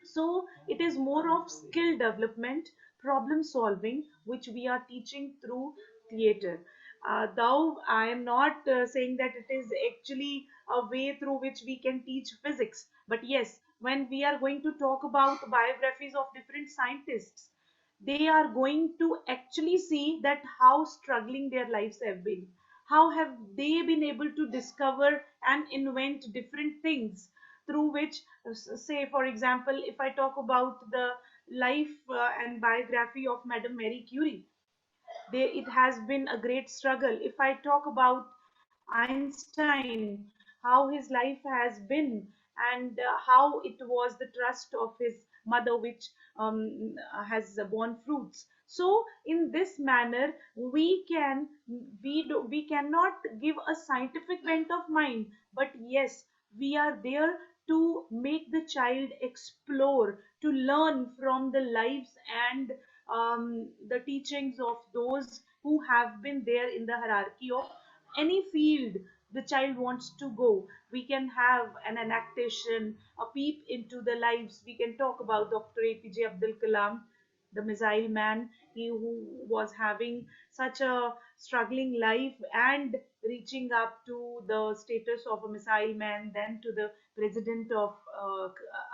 So it is more of skill development, problem solving, which we are teaching through theater. Though I am not saying that it is actually a way through which we can teach physics, but yes, when we are going to talk about biographies of different scientists, they are going to actually see that how struggling their lives have been, how have they been able to discover and invent different things through which, say for example, if I talk about the life and biography of Madame Marie Curie, it has been a great struggle. If I talk about Einstein, how his life has been, and how it was the trust of his mother which has borne fruits. So in this manner, we cannot give a scientific bent of mind, but yes, we are there to make the child explore, to learn from the lives and the teachings of those who have been there in the hierarchy of any field the child wants to go. We can have an annotation, a peep into the lives. We can talk about Dr. APJ Abdul Kalam, the missile man, he who was having such a struggling life and reaching up to the status of a missile man, then to the president of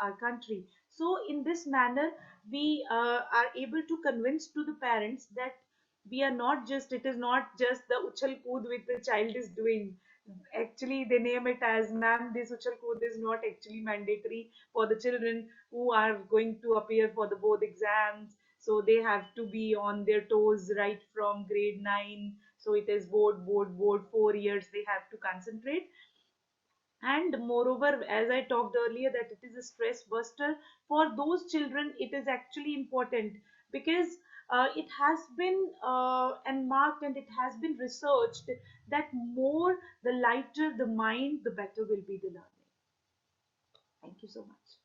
our country. So in this manner, we are able to convince to the parents that we are not just, it is not just the uchal kood which the child is doing. Actually they name it as, ma'am, this uchal kood is not actually mandatory for the children who are going to appear for the board exams, so they have to be on their toes right from grade 9. So it is board 4 years they have to concentrate. And moreover, as I talked earlier, that it is a stress buster for those children, it is actually important because it has been and marked, and it has been researched that more the lighter the mind, the better will be the learning. Thank you so much.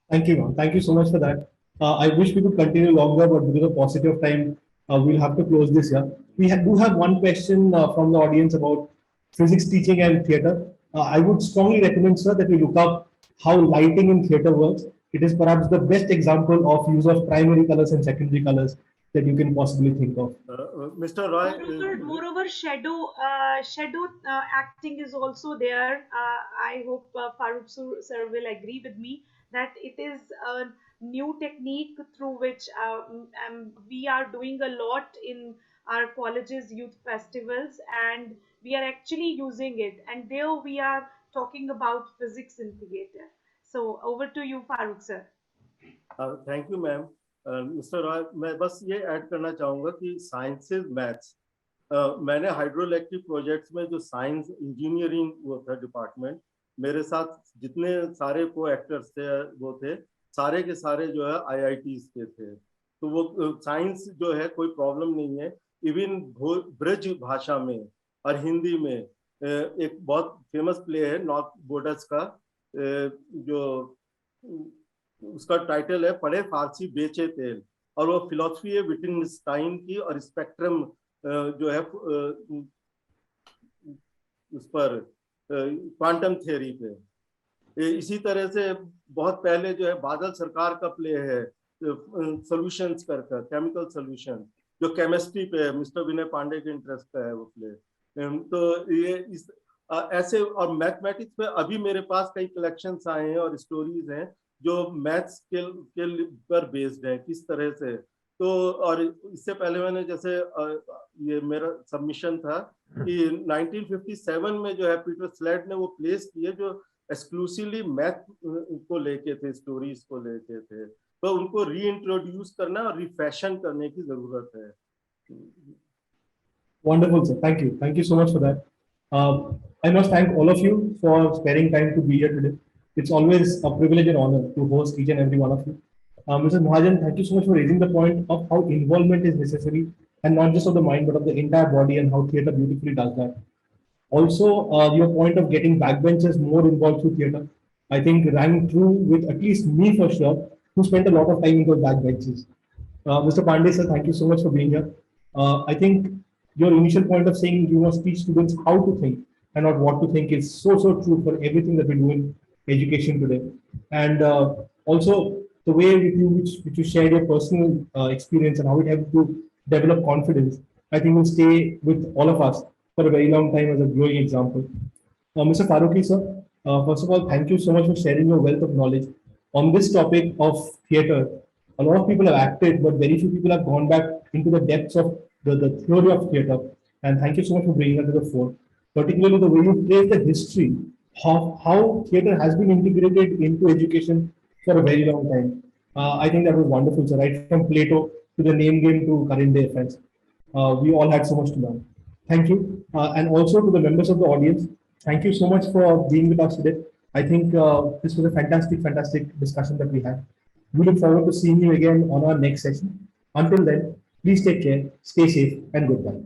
Thank you, ma'am. Thank you so much for that. I wish we could continue longer, but because of paucity of time, we'll have to close this here. We do have one question from the audience about physics teaching and theatre. I would strongly recommend, sir, that you look up how lighting in theatre works. It is perhaps the best example of use of primary colors and secondary colors that you can possibly think of. Mr. Roy, Moreover, shadow acting is also there. I hope Farooq sir will agree with me that it is a new technique through which we are doing a lot in our colleges youth festivals, and we are actually using it. And there we are talking about physics in theater. So over to you, Farooq sir. Thank you ma'am. Mister Roy, मैं बस ये add करना चाहूँगा कि sciences maths, मैंने hydroelectric projects में जो science engineering वो था डिपार्टमेंट, मेरे साथ जितने सारे को एक्टर्स थे वो थे, सारे के सारे जो है IITs के थे. तो वो साइंस जो है कोई प्रॉब्लम नहीं है. इवन ब्रज भाषा में और हिंदी में एक बहुत फेमस प्ले है नॉर्थ बोर्डर्स का, जो उसका टाइटल है पढ़े फारसी बेचे तेल, और वो फिलॉसफी है विटgenstein की, और स्पेक्ट्रम जो है उस पर क्वांटम थ्योरी पे. इसी तरह से बहुत पहले जो है बादल सरकार का प्ले है सॉल्यूशंस कर केमिकल सॉल्यूशन, जो केमिस्ट्री पे है, मिस्टर विनय पांडे के इंटरेस्ट का है वो प्ले. तो ये इस ऐसे, और मैथमेटिक्स पे अभी मेरे पास कई कलेक्शंस आए हैं और स्टोरीज हैं जो मैथ्स के पर बेस्ड है किस तरह से. तो और इससे पहले मैंने जैसे ये मेरा सबमिशन था कि 1957 में जो है पीटर स्लेड ने वो प्लेस किए जो एक्सक्लूसिवली मैथ को लेके थे, स्टोरीज को लेके थे. तो उनको रीइंट्रोड्यूस करना और रिफैशन करने की जरूरत है. Wonderful, sir. Thank you. Thank you so much for that. I must thank all of you for sparing time to be here today. It's always a privilege and honor to host each and every one of you. Mr. Mahajan, thank you so much for raising the point of how involvement is necessary, and not just of the mind, but of the entire body, and how theatre beautifully does that. Also, your point of getting backbenchers more involved through theatre, I think rang true with at least me for sure, who spent a lot of time in those backbenches. Mr. Pandey, sir, thank you so much for being here. I think your initial point of saying you must teach students how to think and not what to think is so true for everything that we do in education today. And also the way which you shared your personal experience and how it helped to develop confidence, I think will stay with all of us for a very long time as a glowing example. Mr. Farooqi, sir, first of all, thank you so much for sharing your wealth of knowledge on this topic of theatre. A lot of people have acted, but very few people have gone back into the depths of the theory of theatre. And thank you so much for bringing that to the fore, particularly the way you trace the history, how theatre has been integrated into education for a very long time. I think that was wonderful, sir, right from Plato to the name game to current day affairs. We all had so much to learn. Thank you. And also to the members of the audience, thank you so much for being with us today. I think this was a fantastic discussion that we had. We look forward to seeing you again on our next session. Until then, please take care, stay safe, and goodbye.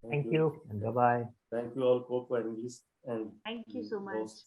Thank you and bye-bye. Thank you all, co-panelists and Thank you so much. hosts.